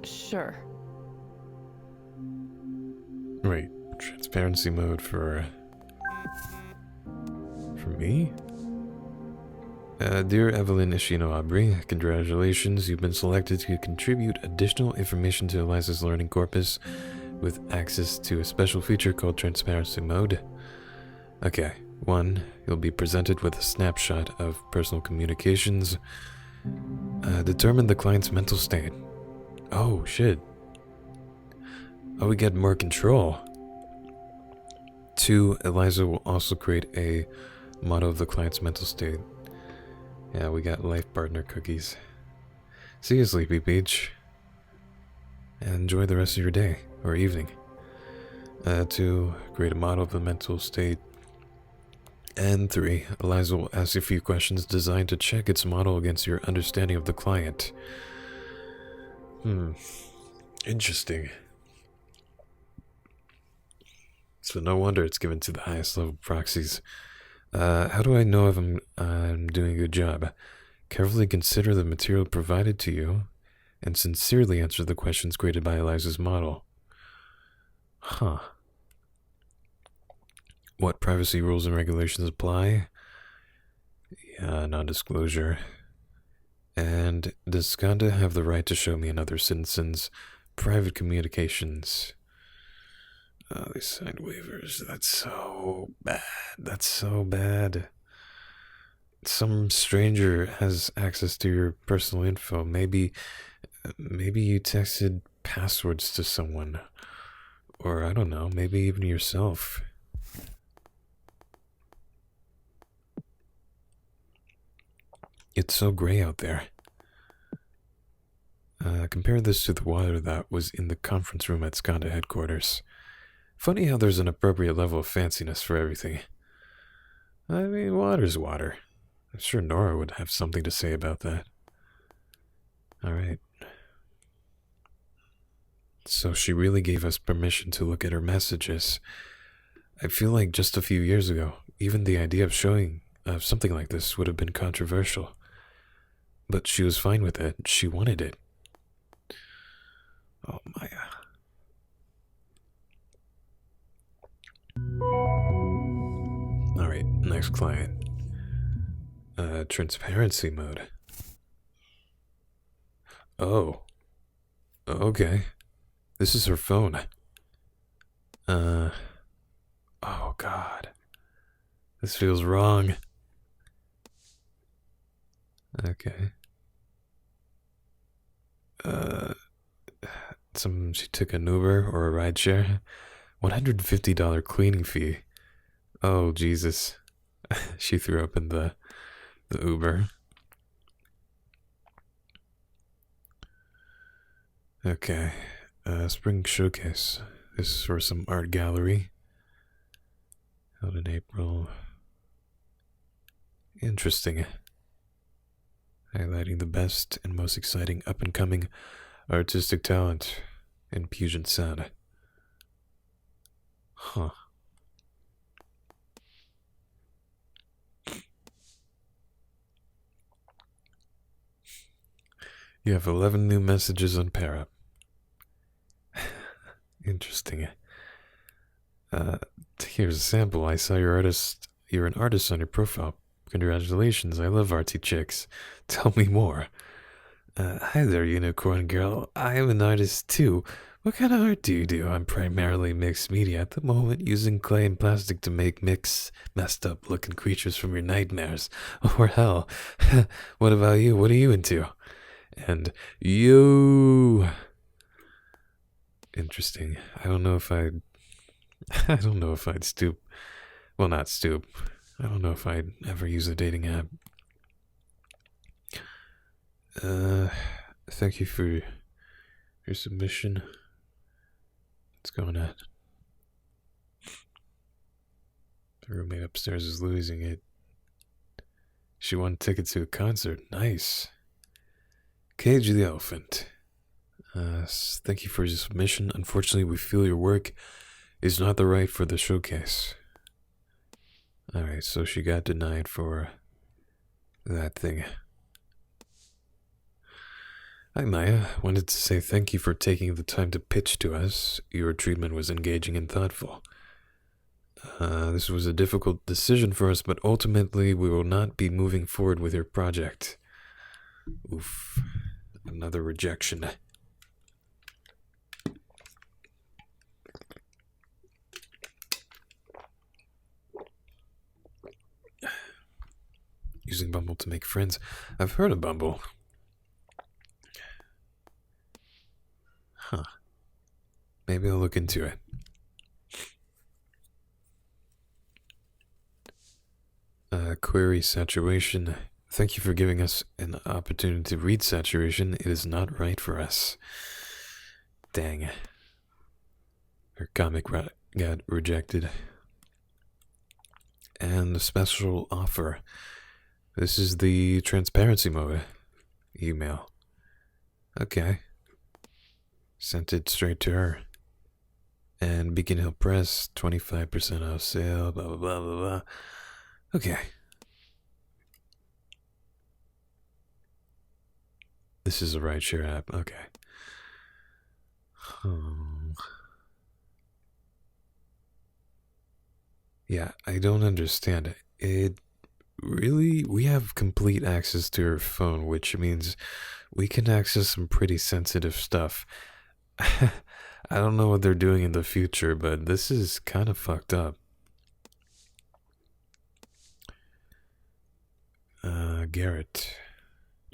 Sure. Wait, transparency mode for me? Dear Evelyn Ishino Abri, congratulations, you've been selected to contribute additional information to Eliza's learning corpus with access to a special feature called Transparency Mode. Okay, 1. You'll be presented with a snapshot of personal communications. Determine the client's mental state. Oh, shit. Oh, we get more control. 2, Eliza will also create a model of the client's mental state. Yeah, we got life partner cookies. See you, Sleepy Beach. And enjoy the rest of your day, or evening. 2, create a model of the mental state. And 3, Eliza will ask you a few questions designed to check its model against your understanding of the client. Interesting. So no wonder it's given to the highest level proxies. How do I know if I'm doing a good job? Carefully consider the material provided to you, and sincerely answer the questions created by Eliza's model. Huh. What privacy rules and regulations apply? Yeah, non-disclosure. And does Skanda have the right to show me another citizen's private communications? Oh, they signed waivers. That's so bad. That's so bad. Some stranger has access to your personal info. Maybe you texted passwords to someone. Or I don't know, maybe even yourself. It's so gray out there. Compare this to the water that was in the conference room at Skanda headquarters. Funny how there's an appropriate level of fanciness for everything. I mean, water's water. I'm sure Nora would have something to say about that. Alright. So she really gave us permission to look at her messages. I feel like just a few years ago, even the idea of showing something like this would have been controversial. But she was fine with it. She wanted it. Oh, Maya. Alright, next client. Transparency mode. Oh. Okay. This is her phone. Oh god. This feels wrong. Okay. She took an Uber or a rideshare. $150 cleaning fee. Oh, Jesus. She threw up in the Uber. Okay. Spring Showcase. This is for some art gallery. Held in April. Interesting. Highlighting the best and most exciting up-and-coming artistic talent in Puget Sound. Huh. You have 11 new messages on Para. Interesting. Here's a sample. I saw you're an artist on your profile. Congratulations, I love artsy chicks. Tell me more. Hi there, unicorn girl. I am an artist too. What kind of art do you do? I'm primarily mixed media at the moment, using clay and plastic to make messed up looking creatures from your nightmares. Or hell. What about you? What are you into? And you. Interesting. I don't know if I'd stoop. Well, not stoop. I don't know if I'd ever use a dating app. Thank you for your submission. What's going on? The roommate upstairs is losing it. She won tickets to a concert. Nice. Cage the Elephant. Thank you for your submission. Unfortunately, we feel your work is not the right for the showcase. Alright, so she got denied for that thing. Hi Maya, wanted to say thank you for taking the time to pitch to us. Your treatment was engaging and thoughtful. This was a difficult decision for us, but ultimately we will not be moving forward with your project. Oof, another rejection. Using Bumble to make friends. I've heard of Bumble. Huh. Maybe I'll look into it. Query saturation. Thank you for giving us an opportunity to read saturation. It is not right for us. Dang. Her comic got rejected. And a special offer. This is the transparency mode email. Okay. Sent it straight to her. And Beacon Hill Press, 25% off sale, blah, blah, blah, blah, blah. Okay. This is a rideshare app. Okay. Yeah, I don't understand it. It really, we have complete access to her phone, which means we can access some pretty sensitive stuff. I don't know what they're doing in the future, but this is kind of fucked up. Garrett.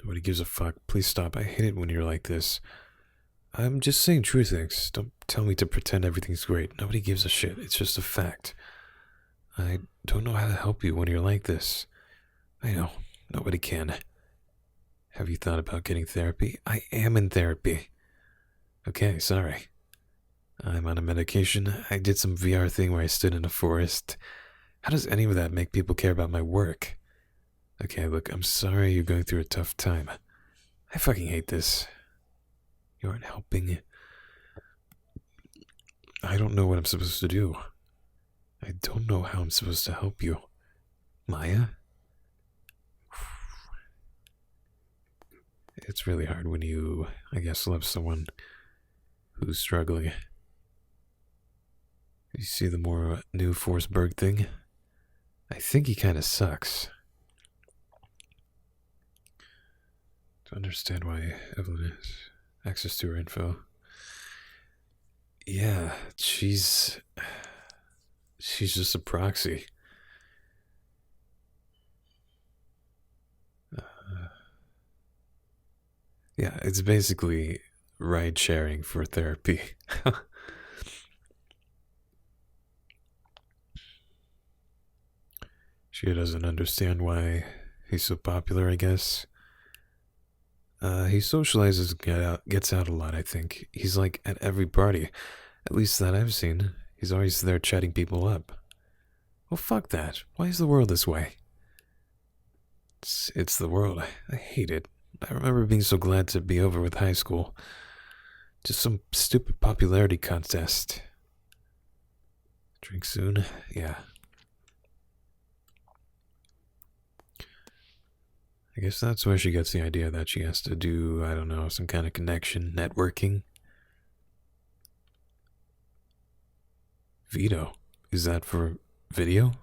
Nobody gives a fuck. Please stop. I hate it when you're like this. I'm just saying true things. Don't tell me to pretend everything's great. Nobody gives a shit. It's just a fact. I don't know how to help you when you're like this. I know. Nobody can. Have you thought about getting therapy? I am in therapy. Okay, sorry. I'm on a medication. I did some VR thing where I stood in a forest. How does any of that make people care about my work? Okay, look, I'm sorry you're going through a tough time. I fucking hate this. You aren't helping. I don't know what I'm supposed to do. I don't know how I'm supposed to help you. Maya? It's really hard when you, I guess, love someone who's struggling. You see the more new Forsberg thing? I think he kind of sucks. To understand why Evelyn has access to her info. Yeah, she's just a proxy. Yeah, it's basically ride sharing for therapy. She doesn't understand why he's so popular, I guess. He socializes, gets out a lot, I think. He's like at every party, at least that I've seen. He's always there chatting people up. Well, fuck that. Why is the world this way? It's the world. I hate it. I remember being so glad to be over with high school. Just some stupid popularity contest. Drink soon? Yeah. I guess that's where she gets the idea that she has to do, I don't know, some kind of connection, networking. Vito. Is that for video?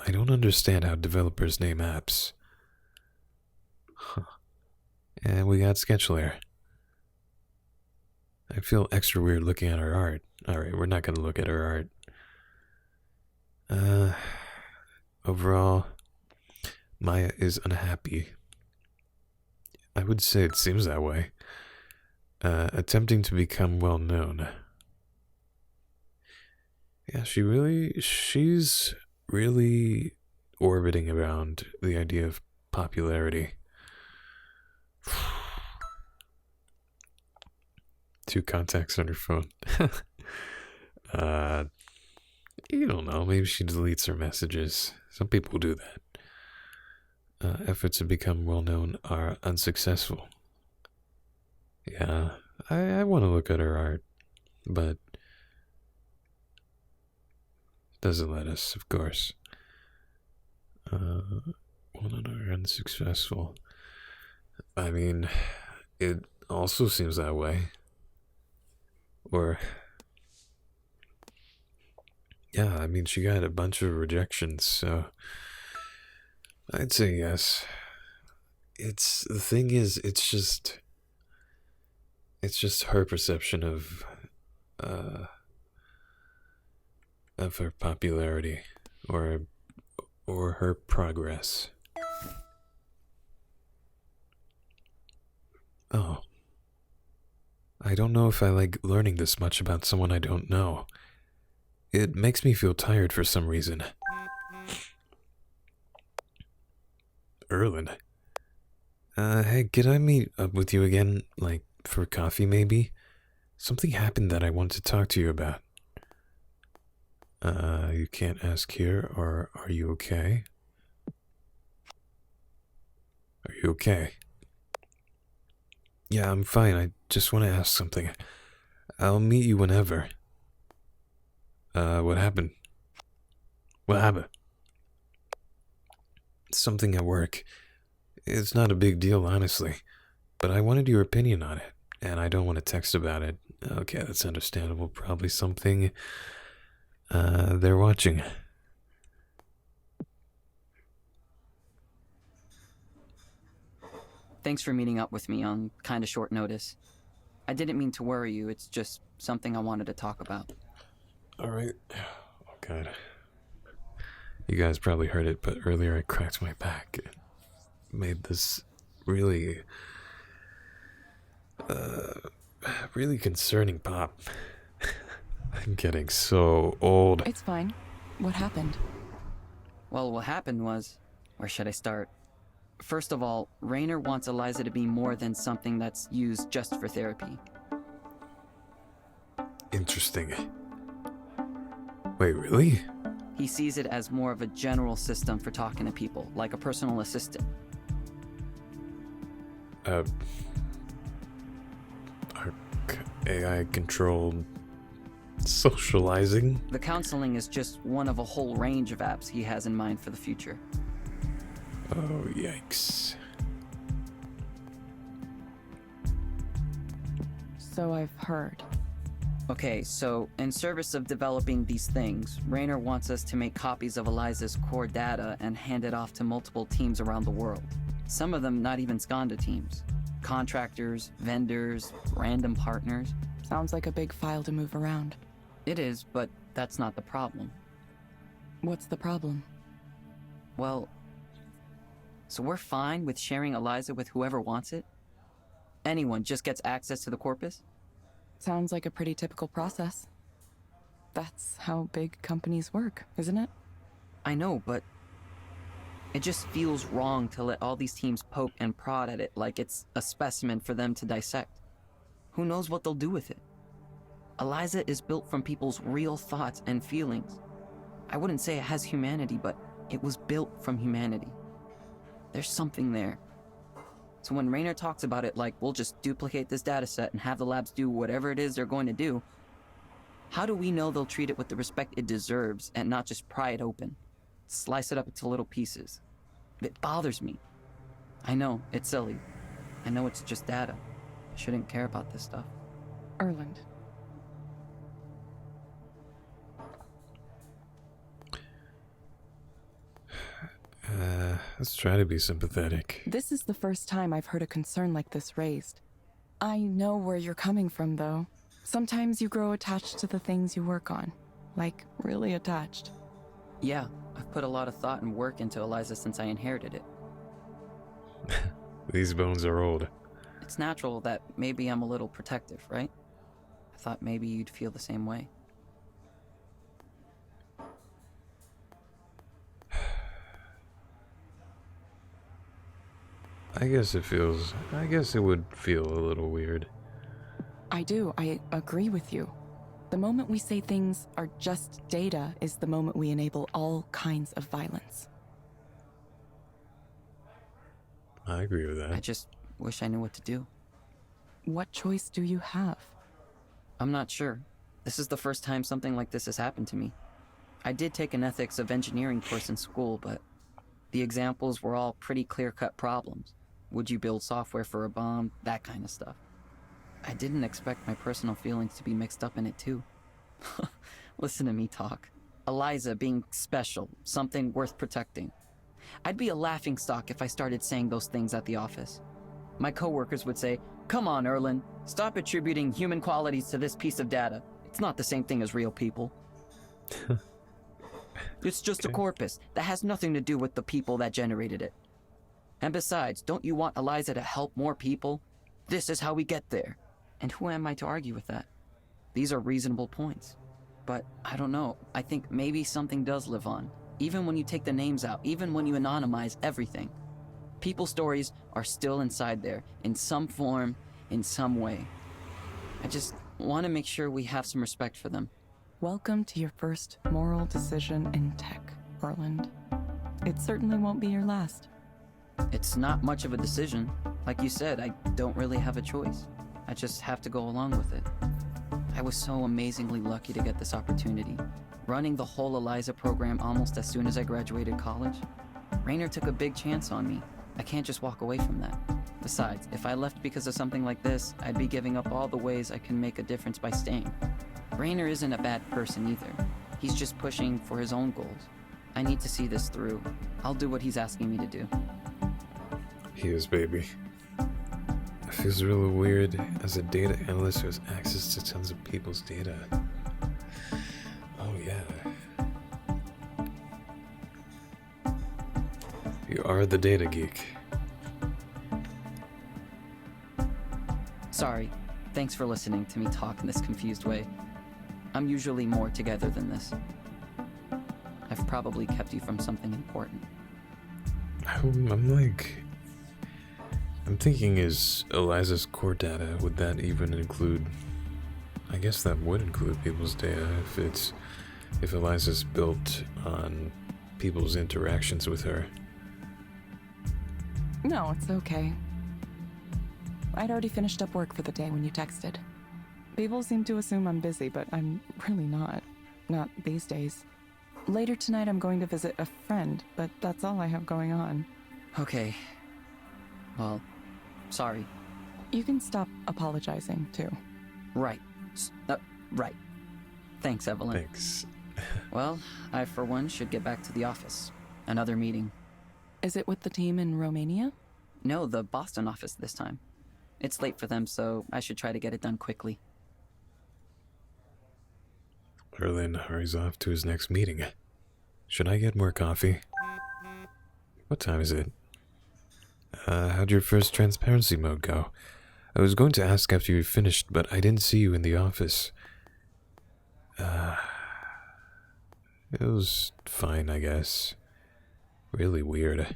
I don't understand how developers name apps. Huh. And we got Sketchlayer. I feel extra weird looking at her art. Alright, we're not going to look at her art. Overall, Maya is unhappy. I would say it seems that way. Attempting to become well known. Yeah, she's really orbiting around the idea of popularity. 2 contacts on her phone. You don't know, maybe she deletes her messages. Some people do that. Efforts to become well known are unsuccessful. Yeah, I want to look at her art, but it doesn't let us, of course. Well known are unsuccessful. I mean, it also seems that way. Or, yeah, I mean, she got a bunch of rejections, so I'd say yes. The thing is, it's just her perception of her popularity or her progress. Oh. I don't know if I like learning this much about someone I don't know. It makes me feel tired for some reason. Erland. Hey, could I meet up with you again, like, for coffee maybe? Something happened that I want to talk to you about. You can't ask here, or are you okay? Are you okay? Yeah, I'm fine. I just want to ask something. I'll meet you whenever. What happened? What happened? Something at work. It's not a big deal, honestly. But I wanted your opinion on it, and I don't want to text about it. Okay, that's understandable. Probably something they're watching. Thanks for meeting up with me on kind of short notice. I didn't mean to worry you, it's just something I wanted to talk about. Alright. Oh, God. You guys probably heard it, but earlier I cracked my back. It made this really, really concerning pop. I'm getting so old. It's fine. What happened? Well, what happened was... Where should I start? First of all, Raynor wants Eliza to be more than something that's used just for therapy. Interesting. Wait, really? He sees it as more of a general system for talking to people, like a personal assistant. AI-controlled socializing? The counseling is just one of a whole range of apps he has in mind for the future. Oh, yikes. So I've heard. Okay, so in service of developing these things, Raynor wants us to make copies of Eliza's core data and hand it off to multiple teams around the world. Some of them not even Skanda teams. Contractors, vendors, random partners. Sounds like a big file to move around. It is, but that's not the problem. What's the problem? Well, so we're fine with sharing Eliza with whoever wants it? Anyone just gets access to the corpus? Sounds like a pretty typical process. That's how big companies work, isn't it? I know, but it just feels wrong to let all these teams poke and prod at it like it's a specimen for them to dissect. Who knows what they'll do with it? Eliza is built from people's real thoughts and feelings. I wouldn't say it has humanity, but it was built from humanity. There's something there. So when Raynor talks about it like we'll just duplicate this data set and have the labs do whatever it is they're going to do, how do we know they'll treat it with the respect it deserves and not just pry it open? Slice it up into little pieces. It bothers me. I know, it's silly. I know it's just data. I shouldn't care about this stuff. Erland. Let's try to be sympathetic. This is the first time I've heard a concern like this raised. I know where you're coming from, though. Sometimes you grow attached to the things you work on. Like, really attached. Yeah, I've put a lot of thought and work into Eliza since I inherited it. These bones are old. It's natural that maybe I'm a little protective, right? I thought maybe you'd feel the same way. I guess it would feel a little weird. I do. I agree with you. The moment we say things are just data is the moment we enable all kinds of violence. I agree with I that. just wish I knew what to do. What choice do you have? I'm not sure. This is the first time something like this has happened to me. I did take an ethics of engineering course in school, but the examples were all pretty clear-cut problems. Would you build software for a bomb? That kind of stuff. I didn't expect my personal feelings to be mixed up in it too. Listen to me talk. Eliza being special, something worth protecting. I'd be a laughingstock if I started saying those things at the office. My coworkers would say, "Come on, Erland, stop attributing human qualities to this piece of data. It's not the same thing as real people." It's just a corpus that has nothing to do with the people that generated it. And besides, don't you want Eliza to help more people? This is how we get there. And who am I to argue with that? These are reasonable points. But I don't know, I think maybe something does live on. Even when you take the names out, even when you anonymize everything. People's stories are still inside there, in some form, in some way. I just want to make sure we have some respect for them. Welcome to your first moral decision in tech, Orland. It certainly won't be your last. It's not much of a decision. Like you said, I don't really have a choice. I just have to go along with it. I was so amazingly lucky to get this opportunity. Running the whole Eliza program almost as soon as I graduated college. Raynor took a big chance on me. I can't just walk away from that. Besides, if I left because of something like this, I'd be giving up all the ways I can make a difference by staying. Raynor isn't a bad person either. He's just pushing for his own goals. I need to see this through. I'll do what he's asking me to do. He is, baby. It feels really weird as a data analyst who has access to tons of people's data. Oh, yeah. You are the data geek. Sorry. Thanks for listening to me talk in this confused way. I'm usually more together than this. I've probably kept you from something important. I'm thinking, is Eliza's core data, would that even include... I guess that would include people's data if Eliza's built on people's interactions with her. No, it's okay. I'd already finished up work for the day when you texted. People seem to assume I'm busy, but I'm really not. Not these days. Later tonight I'm going to visit a friend, but that's all I have going on. Okay. Well, sorry. You can stop apologizing, too. Right. Right. Thanks, Evelyn. Thanks. Well, I for one should get back to the office. Another meeting. Is it with the team in Romania? No, the Boston office this time. It's late for them, so I should try to get it done quickly. Erlin hurries off to his next meeting. Should I get more coffee? What time is it? How'd your first transparency mode go? I was going to ask after you finished, but I didn't see you in the office. It was fine, I guess. Really weird.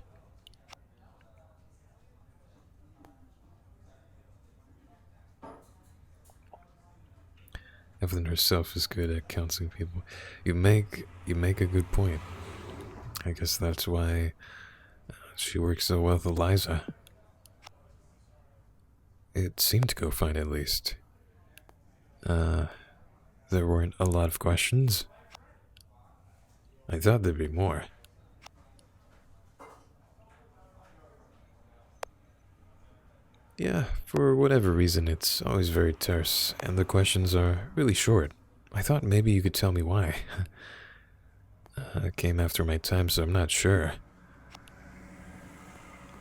Evelyn herself is good at counseling people. You make a good point. I guess that's why she works so well with Eliza. It seemed to go fine, at least. There weren't a lot of questions. I thought there'd be more. Yeah, for whatever reason, it's always very terse, and the questions are really short. I thought maybe you could tell me why. It came after my time, so I'm not sure.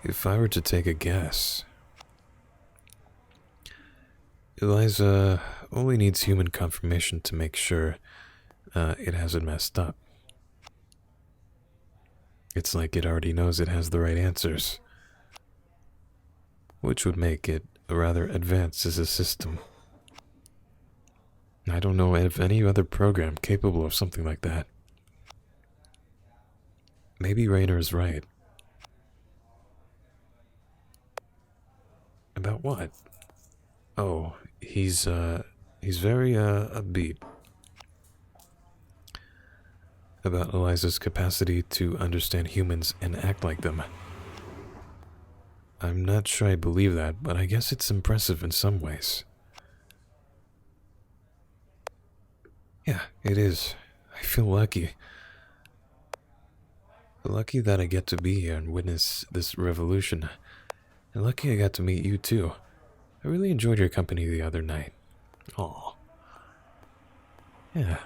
If I were to take a guess, Eliza only needs human confirmation to make sure it hasn't messed up. It's like it already knows it has the right answers, which would make it rather advanced as a system. I don't know of any other program capable of something like that. Maybe Raynor is right. About what? Oh, he's very upbeat about Eliza's capacity to understand humans and act like them. I'm not sure I believe that, but I guess it's impressive in some ways. Yeah, it is. I feel lucky. Lucky that I get to be here and witness this revolution. And lucky I got to meet you too. I really enjoyed your company the other night. Aw. Yeah,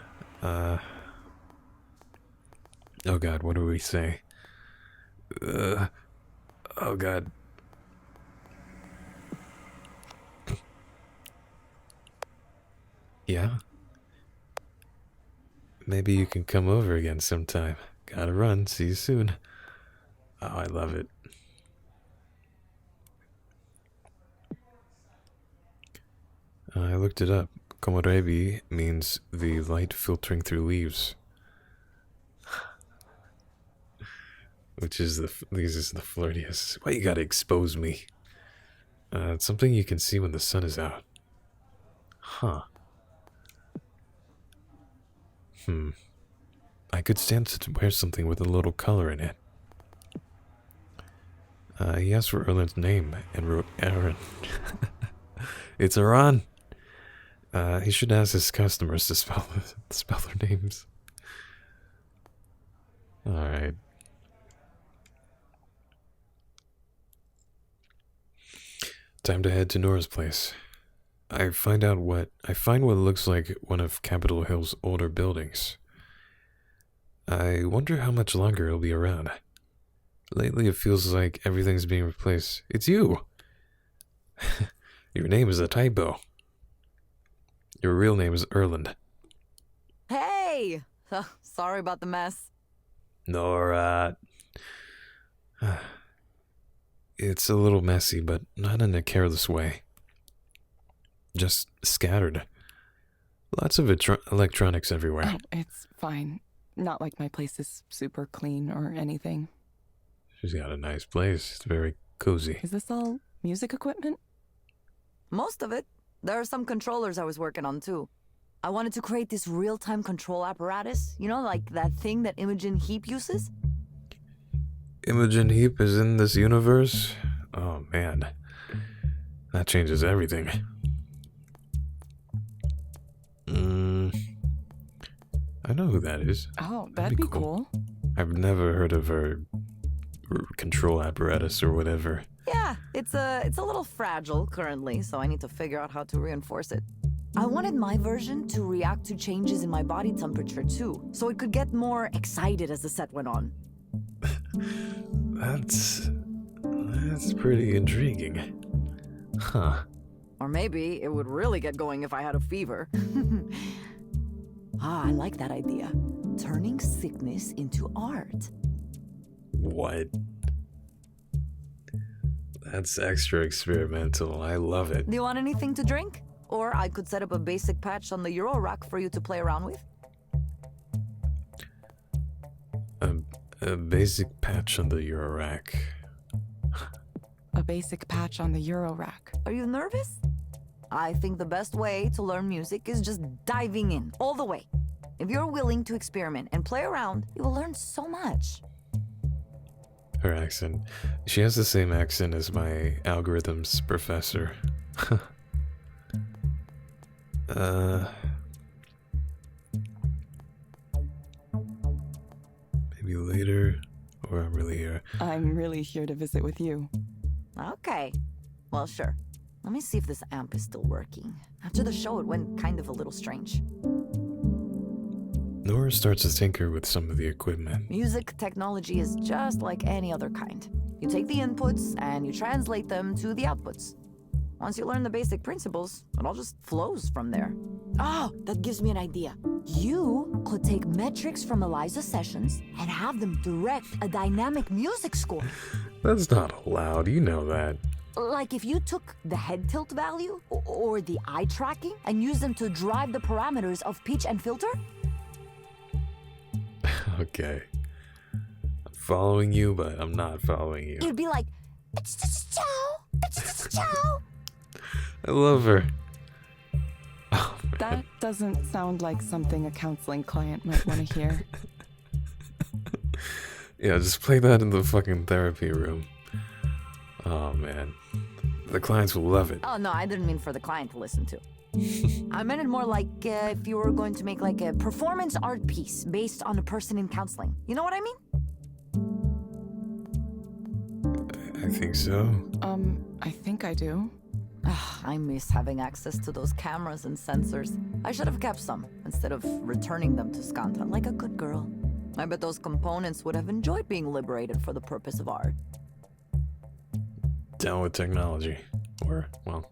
oh god, what do we say? Oh god. Yeah? Maybe you can come over again sometime. Gotta run, see you soon. Oh, I love it. I looked it up. Komorebi means the light filtering through leaves. Which is this is the flirtiest. Why you gotta expose me? It's something you can see when the sun is out. Huh. I could stand to wear something with a little color in it. He asked for Erlen's name and wrote Aaron. It's Aaron. He should ask his customers to spell their names. Alright. Time to head to Nora's place. I find what looks like one of Capitol Hill's older buildings. I wonder how much longer it'll be around. Lately it feels like everything's being replaced. It's you! Your name is a typo. Your real name is Erland. Hey! Sorry about the mess. Nora. It's a little messy, but not in a careless way. Just scattered. Lots of electronics everywhere. Oh, it's fine. Not like my place is super clean or anything. She's got a nice place. It's very cozy. Is this all music equipment? Most of it. There are some controllers I was working on, too. I wanted to create this real-time control apparatus. You know, like that thing that Imogen Heap uses? Imogen Heap is in this universe? Oh, man. That changes everything. I know who that is. Oh, that'd be cool. I've never heard of her control apparatus or whatever. Yeah, it's a little fragile currently, so I need to figure out how to reinforce it. I wanted my version to react to changes in my body temperature too, so it could get more excited as the set went on. That's pretty intriguing. Huh. Or maybe it would really get going if I had a fever. I like that idea. Turning sickness into art. What? That's extra experimental. I love it. Do you want anything to drink? Or I could set up a basic patch on the Euro rack for you to play around with. A basic patch on the Euro rack. A basic patch on the Euro rack. Are you nervous? I think the best way to learn music is just diving in, all the way. If you're willing to experiment and play around, you will learn so much. Her accent. She has the same accent as my algorithms professor. Maybe later, or I'm really here. I'm really here to visit with you. Okay. Well, sure. Let me see if this amp is still working. After the show, it went kind of a little strange. Nora starts to tinker with some of the equipment. Music technology is just like any other kind. You take the inputs and you translate them to the outputs. Once you learn the basic principles, it all just flows from there. Oh, that gives me an idea. You could take metrics from Eliza sessions and have them direct a dynamic music score. That's not allowed, you know that. Like if you took the head tilt value or the eye tracking and used them to drive the parameters of pitch and filter? Okay. I'm following you, but I'm not following you. It'd be like, it's just Joe, it's just Joe. I love her. Oh, man. That doesn't sound like something a counseling client might want to hear. Yeah, just play that in the fucking therapy room. Oh, man. The clients will love it. Oh, no, I didn't mean for the client to listen to. I meant it more like if you were going to make like a performance art piece based on a person in counseling. You know what I mean? I think so. I think I do. I miss having access to those cameras and sensors. I should have kept some instead of returning them to Skanta like a good girl. I bet those components would have enjoyed being liberated for the purpose of art. Down with technology. Or, well,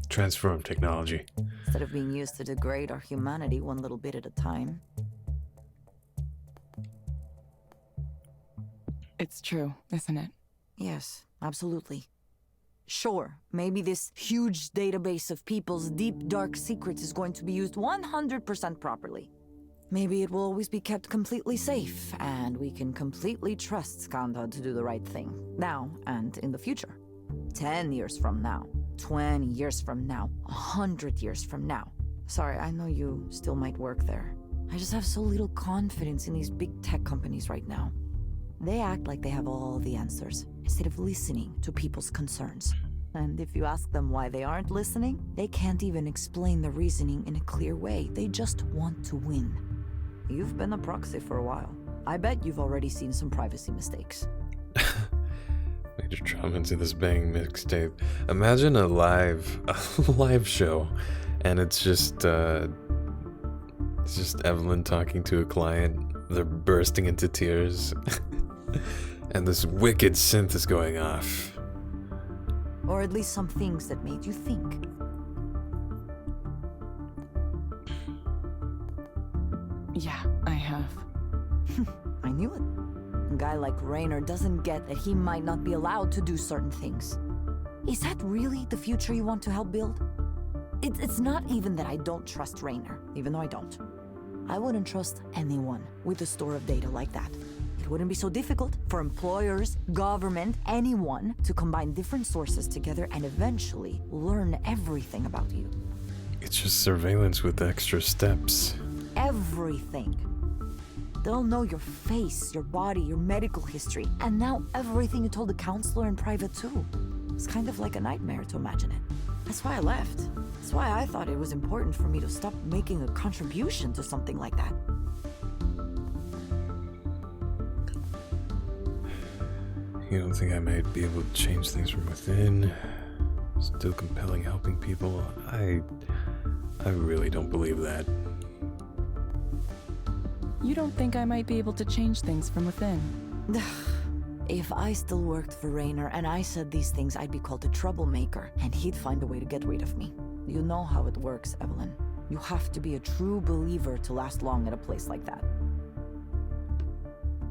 transform technology. Instead of being used to degrade our humanity one little bit at a time. It's true, isn't it? Yes, absolutely. Sure, maybe this huge database of people's deep, dark secrets is going to be used 100% properly. Maybe it will always be kept completely safe, and we can completely trust Skanda to do the right thing, now and in the future. 10 years from now, 20 years from now, 100 years from now. Sorry, I know you still might work there. I just have so little confidence in these big tech companies right now. They act like they have all the answers, instead of listening to people's concerns. And if you ask them why they aren't listening, they can't even explain the reasoning in a clear way. They just want to win. You've been a proxy for a while. I bet you've already seen some privacy mistakes. Major trauma into this bang mixtape. Imagine a live show, and it's just Evelyn talking to a client. They're bursting into tears, and this wicked synth is going off. Or at least some things that made you think. Yeah, I have. I knew it. A guy like Raynor doesn't get that he might not be allowed to do certain things. Is that really the future you want to help build? It's not even that I don't trust Raynor, even though I don't. I wouldn't trust anyone with a store of data like that. It wouldn't be so difficult for employers, government, anyone to combine different sources together and eventually learn everything about you. It's just surveillance with extra steps. Everything. They'll know your face, your body, your medical history, and now everything you told the counselor in private too. It's kind of like a nightmare to imagine it. That's why I left. That's why I thought it was important for me to stop making a contribution to something like that. You don't think I might be able to change things from within? Still compelling helping people? I really don't believe that. You don't think I might be able to change things from within? If I still worked for Raynor and I said these things, I'd be called a troublemaker, and he'd find a way to get rid of me. You know how it works, Evelyn. You have to be a true believer to last long at a place like that.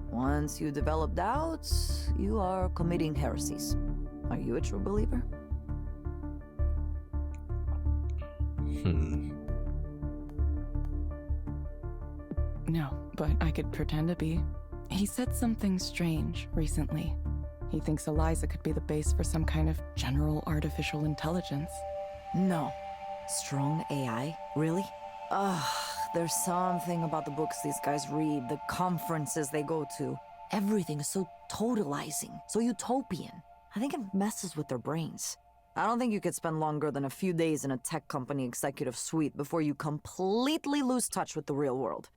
Once you develop doubts, you are committing heresies. Are you a true believer? No, but I could pretend to be. He said something strange recently. He thinks Eliza could be the base for some kind of general artificial intelligence. No. Strong AI? Really? Ugh, there's something about the books these guys read, the conferences they go to. Everything is so totalizing, so utopian. I think it messes with their brains. I don't think you could spend longer than a few days in a tech company executive suite before you completely lose touch with the real world.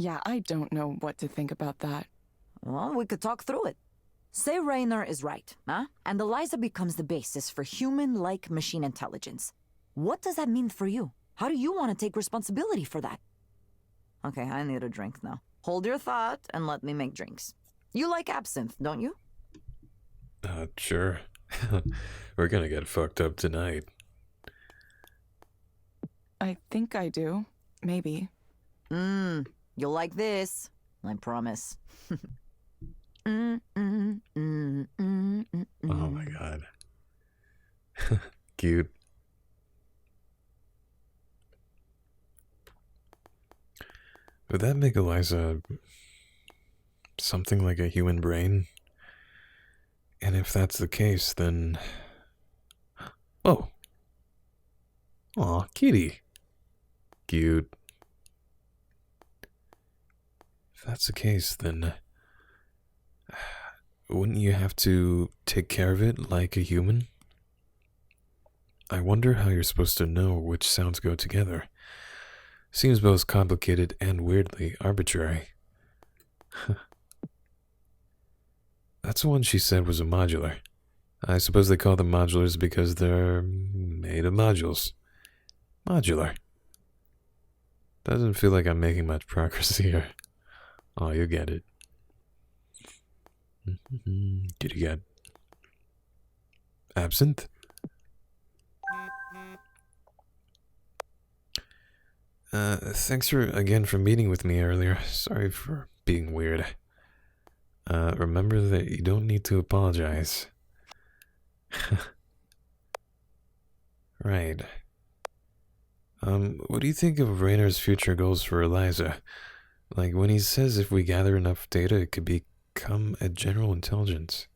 Yeah, I don't know what to think about that. Well, we could talk through it. Say Raynor is right, huh? And Eliza becomes the basis for human-like machine intelligence. What does that mean for you? How do you want to take responsibility for that? Okay, I need a drink now. Hold your thought and let me make drinks. You like absinthe, don't you? Sure. We're gonna get fucked up tonight. I think I do. Maybe. You'll like this. I promise. Oh my god. Cute. Would that make Eliza something like a human brain? And if that's the case, then... Oh. Aw, kitty. Cute. If that's the case, then... wouldn't you have to take care of it like a human? I wonder how you're supposed to know which sounds go together. Seems both complicated and weirdly arbitrary. That's the one she said was a modular. I suppose they call them modulars because they're made of modules. Modular. Doesn't feel like I'm making much progress here. Oh, you get it. Kitty cat. Absinthe? Thanks again for meeting with me earlier. Sorry for being weird. Remember that you don't need to apologize. Right. What do you think of Raynor's future goals for Eliza? Like when he says if we gather enough data, it could become a general intelligence.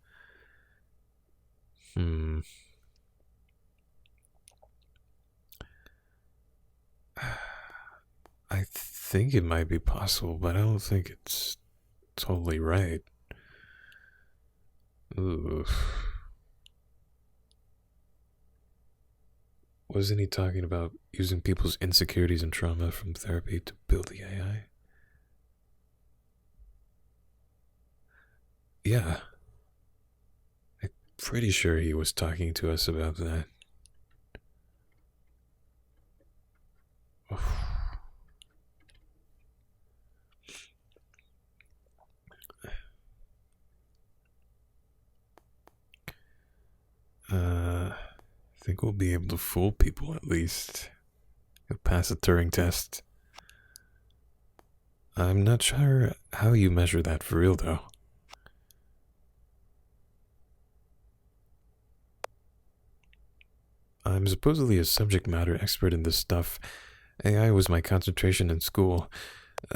I think it might be possible, but I don't think it's totally right. Ooh. Wasn't he talking about using people's insecurities and trauma from therapy to build the AI? Yeah. I'm pretty sure he was talking to us about that. I think we'll be able to fool people at least. He'll pass a Turing test. I'm not sure how you measure that for real, though. I'm supposedly a subject matter expert in this stuff. AI was my concentration in school,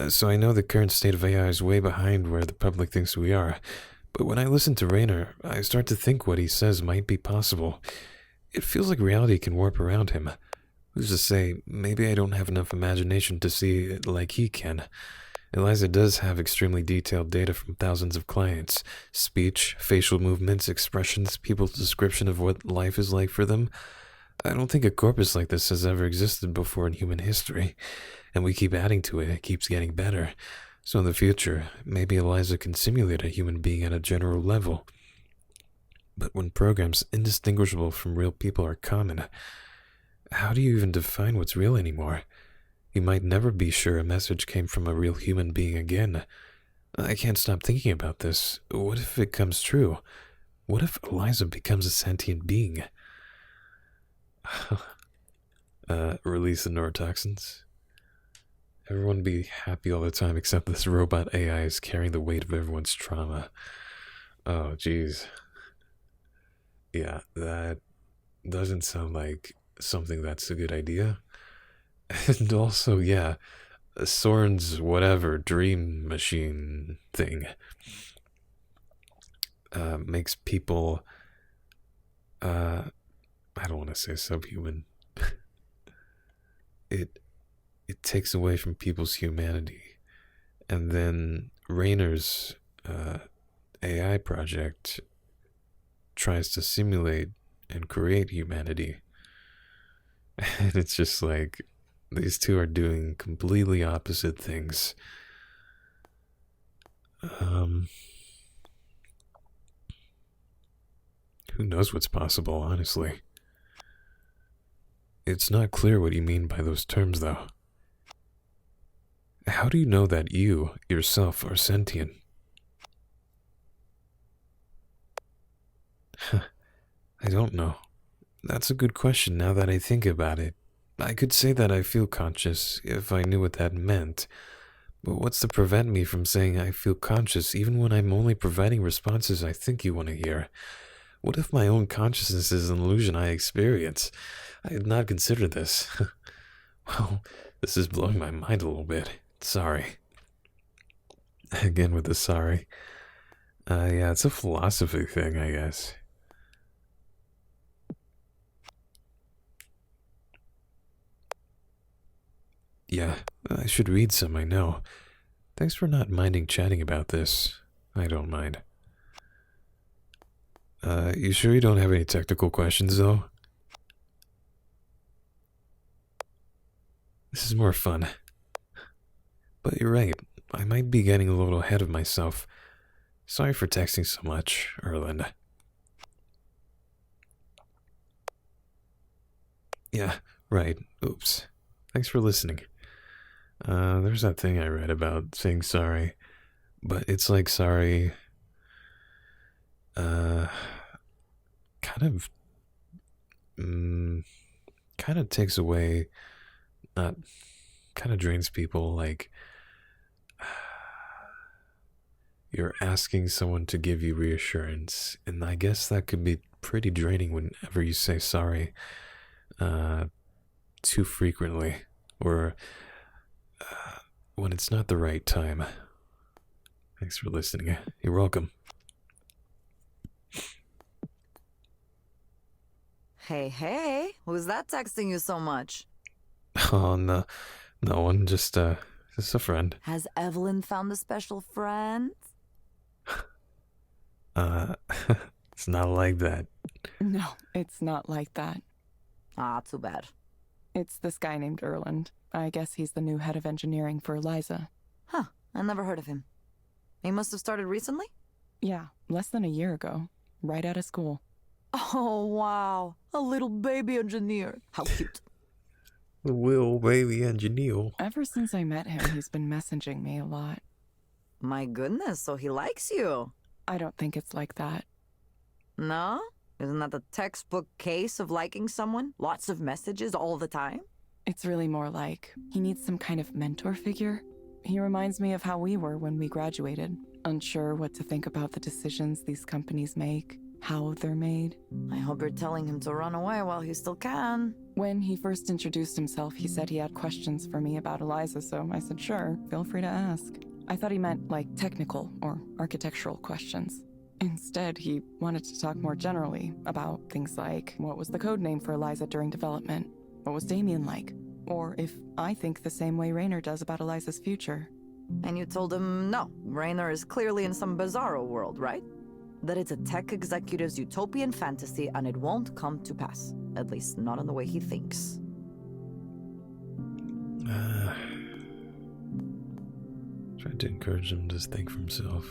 so I know the current state of AI is way behind where the public thinks we are. But when I listen to Raynor, I start to think what he says might be possible. It feels like reality can warp around him. Who's to say, maybe I don't have enough imagination to see it like he can. Eliza does have extremely detailed data from thousands of clients. Speech, facial movements, expressions, people's description of what life is like for them. I don't think a corpus like this has ever existed before in human history. And we keep adding to it, it keeps getting better. So in the future, maybe Eliza can simulate a human being at a general level. But when programs indistinguishable from real people are common, how do you even define what's real anymore? You might never be sure a message came from a real human being again. I can't stop thinking about this. What if it comes true? What if Eliza becomes a sentient being? Release the neurotoxins. Everyone be happy all the time except this robot AI is carrying the weight of everyone's trauma. Oh, jeez. Yeah, that doesn't sound like something that's a good idea. And also, yeah, Soren's whatever dream machine thing makes people, I don't want to say subhuman. It takes away from people's humanity. And then Raynor's AI project tries to simulate and create humanity. And it's just like these two are doing completely opposite things. Who knows what's possible, honestly. It's not clear what you mean by those terms, though. How do you know that you, yourself, are sentient? I don't know. That's a good question now that I think about it. I could say that I feel conscious if I knew what that meant. But what's to prevent me from saying I feel conscious even when I'm only providing responses I think you want to hear? What if my own consciousness is an illusion I experience? I had not considered this. Well, this is blowing my mind a little bit. Sorry. Again with the sorry. Yeah, it's a philosophy thing, I guess. Yeah, I should read some, I know. Thanks for not minding chatting about this. I don't mind. You sure you don't have any technical questions, though? This is more fun. But you're right, I might be getting a little ahead of myself. Sorry for texting so much, Erland. Yeah, right, oops. Thanks for listening. There's that thing I read about saying sorry, but it's like sorry, kind of takes away, not, kind of drains people, like, you're asking someone to give you reassurance, and I guess that could be pretty draining whenever you say sorry, too frequently, or when it's not the right time. Thanks for listening. You're welcome. Hey, who's that texting you so much? Oh, no. No one, just a friend. Has Evelyn found a special friend? It's not like that. No, it's not like that. Ah, too bad. It's this guy named Erland. I guess he's the new head of engineering for Eliza. Huh, I never heard of him. He must have started recently? Yeah, less than a year ago, right out of school. Oh, wow. A little baby engineer. How cute. The Will baby engineer. Ever since I met him, he's been messaging me a lot. My goodness, so he likes you. I don't think it's like that. No? Isn't that the textbook case of liking someone? Lots of messages all the time? It's really more like he needs some kind of mentor figure. He reminds me of how we were when we graduated, unsure what to think about the decisions these companies make, how they're made. I hope you're telling him to run away while he still can. When he first introduced himself, he said he had questions for me about Eliza, so I said, sure, feel free to ask. I thought he meant, like, technical or architectural questions. Instead, he wanted to talk more generally about things like, what was the code name for Eliza during development? What was Damien like? Or if I think the same way Raynor does about Eliza's future. And you told him, no, Raynor is clearly in some bizarro world, right? That it's a tech executive's utopian fantasy and it won't come to pass. At least not in the way he thinks. Tried to encourage him to think for himself.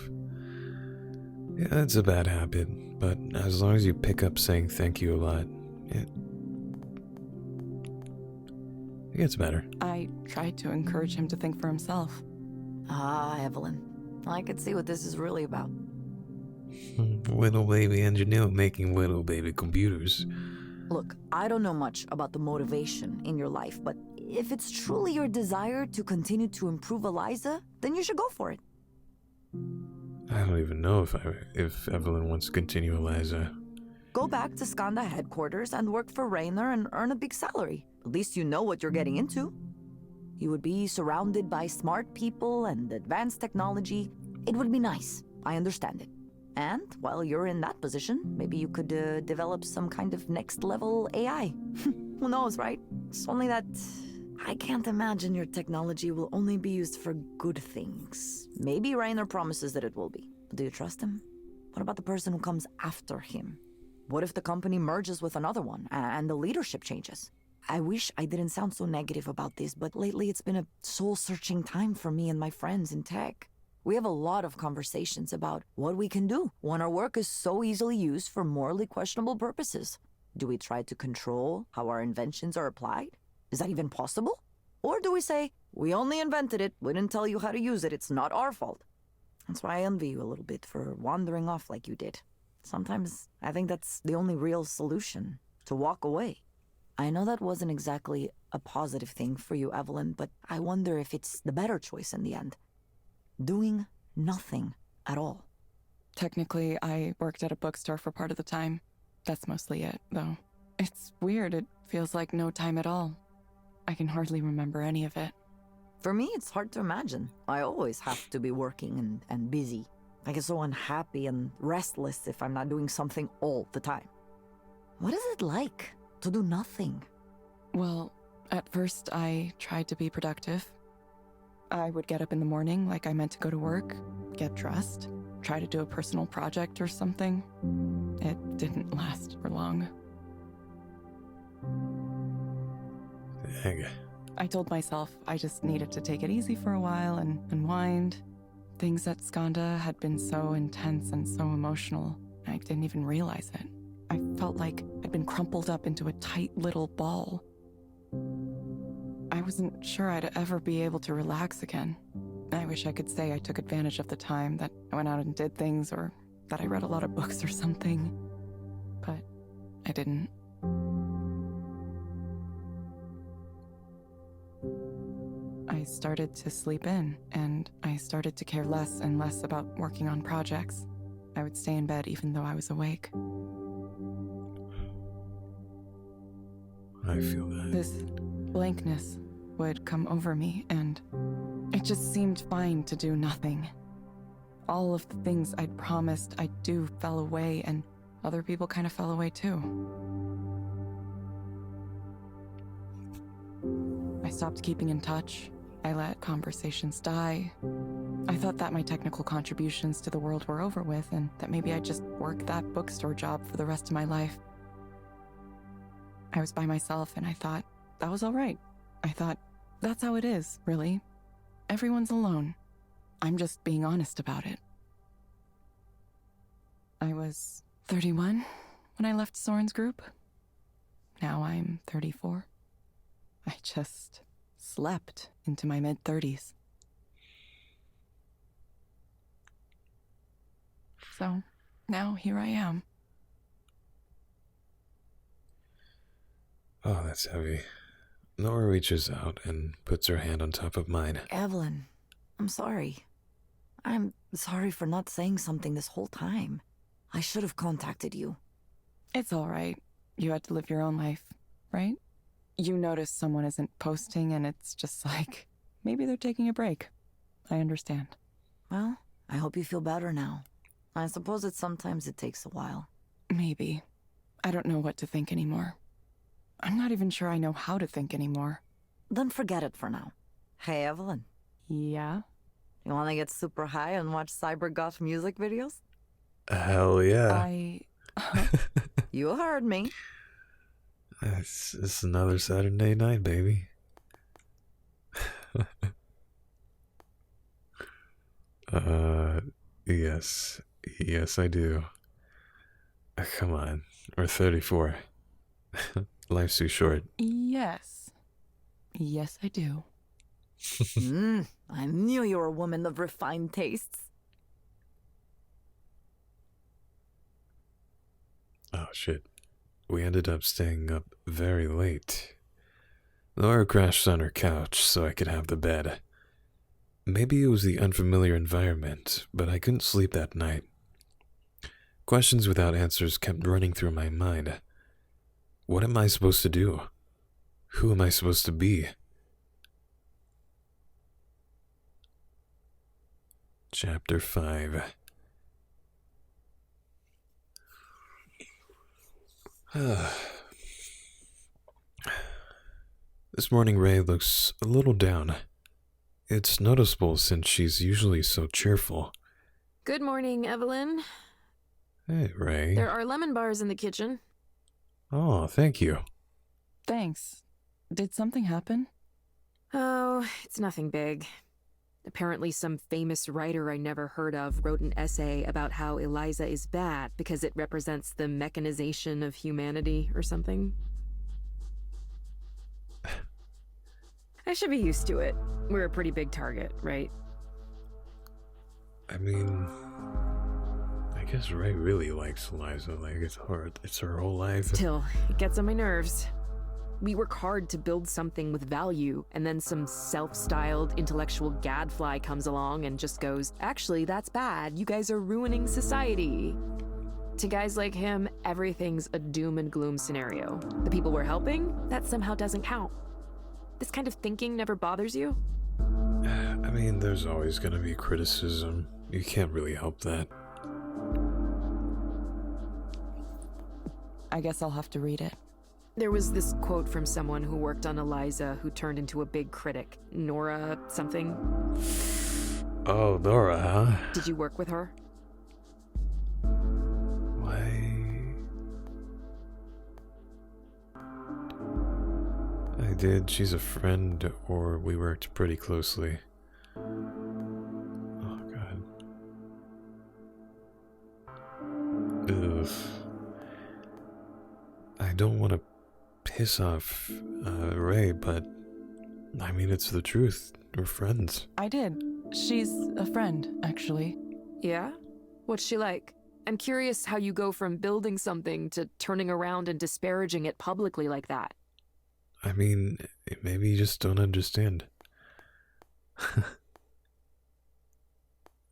Yeah, it's a bad habit, but as long as you pick up saying thank you a lot, it gets better. I tried to encourage him to think for himself. Ah, Evelyn. I could see what this is really about. Little baby engineer making little baby computers. Look, I don't know much about the motivation in your life, but if it's truly your desire to continue to improve Eliza, then you should go for it. I don't even know if Evelyn wants to continue Eliza. Go back to Skanda headquarters and work for Raynor and earn a big salary. At least you know what you're getting into. You would be surrounded by smart people and advanced technology. It would be nice. I understand it. And while you're in that position, maybe you could develop some kind of next-level AI. Who knows, right? It's only that I can't imagine your technology will only be used for good things. Maybe Raynor promises that it will be. But do you trust him? What about the person who comes after him? What if the company merges with another one and the leadership changes? I wish I didn't sound so negative about this, but lately it's been a soul-searching time for me and my friends in tech. We have a lot of conversations about what we can do when our work is so easily used for morally questionable purposes. Do we try to control how our inventions are applied? Is that even possible? Or do we say, we only invented it, we didn't tell you how to use it, it's not our fault? That's why I envy you a little bit for wandering off like you did. Sometimes I think that's the only real solution, to walk away. I know that wasn't exactly a positive thing for you, Evelyn, but I wonder if it's the better choice in the end. Doing nothing at all. Technically, I worked at a bookstore for part of the time. That's mostly it, though. It's weird, it feels like no time at all. I can hardly remember any of it. For me, it's hard to imagine. I always have to be working and busy. I get so unhappy and restless if I'm not doing something all the time. What is it like to do nothing? Well, at first I tried to be productive. I would get up in the morning like I meant to go to work, get dressed, try to do a personal project or something. It didn't last for long. Dang. I told myself I just needed to take it easy for a while and unwind. Things at Skanda had been so intense and so emotional, I didn't even realize it. I felt like I'd been crumpled up into a tight little ball. I wasn't sure I'd ever be able to relax again. I wish I could say I took advantage of the time, that I went out and did things, or that I read a lot of books or something. But I didn't. I started to sleep in, and I started to care less and less about working on projects. I would stay in bed even though I was awake. I feel that. This blankness would come over me, and it just seemed fine to do nothing. All of the things I'd promised I'd do fell away, and other people kind of fell away too. I stopped keeping in touch. I let conversations die. I thought that my technical contributions to the world were over with, and that maybe I'd just work that bookstore job for the rest of my life. I was by myself, and I thought that was all right. I thought, that's how it is, really. Everyone's alone. I'm just being honest about it. I was 31 when I left Soren's group. Now I'm 34. I just slept into my mid-30s. So, now here I am. Oh, that's heavy. Nora reaches out and puts her hand on top of mine. Evelyn, I'm sorry. I'm sorry for not saying something this whole time. I should have contacted you. It's all right. You had to live your own life, right? You notice someone isn't posting and it's just like, maybe they're taking a break. I understand. Well, I hope you feel better now. I suppose that sometimes it takes a while. Maybe. I don't know what to think anymore. I'm not even sure I know how to think anymore. Then forget it for now. Hey, Evelyn. Yeah? You want to get super high and watch cybergoth music videos? Hell yeah. You heard me. It's another Saturday night, baby. Yes. Yes, I do. Come on. We're 34. Life's too short. Yes. Yes, I do. I knew you were a woman of refined tastes. Oh, shit. We ended up staying up very late. Laura crashed on her couch so I could have the bed. Maybe it was the unfamiliar environment, but I couldn't sleep that night. Questions without answers kept running through my mind. What am I supposed to do? Who am I supposed to be? Chapter 5. This morning Ray looks a little down. It's noticeable since she's usually so cheerful. Good morning, Evelyn. Hey, Ray. There are lemon bars in the kitchen. Oh, thank you. Thanks. Did something happen? Oh, it's nothing big. Apparently some famous writer I never heard of wrote an essay about how Eliza is bad because it represents the mechanization of humanity or something. I should be used to it. We're a pretty big target, right? I mean, I guess Ray really likes Eliza. Like, it's her whole life. Still, it gets on my nerves. We work hard to build something with value, and then some self-styled intellectual gadfly comes along and just goes, actually, that's bad. You guys are ruining society. To guys like him, everything's a doom and gloom scenario. The people we're helping, that somehow doesn't count. This kind of thinking never bothers you? I mean, there's always gonna be criticism. You can't really help that. I guess I'll have to read it. There was this quote from someone who worked on Eliza who turned into a big critic. Nora something. Oh, Nora, huh? Did you work with her? Why? I did. She's a friend, or we worked pretty closely. Oh, God. Ugh. I don't want to piss off Ray, but I mean, it's the truth. We're friends. I did. She's a friend, actually. Yeah? What's she like? I'm curious how you go from building something to turning around and disparaging it publicly like that. I mean, maybe you just don't understand.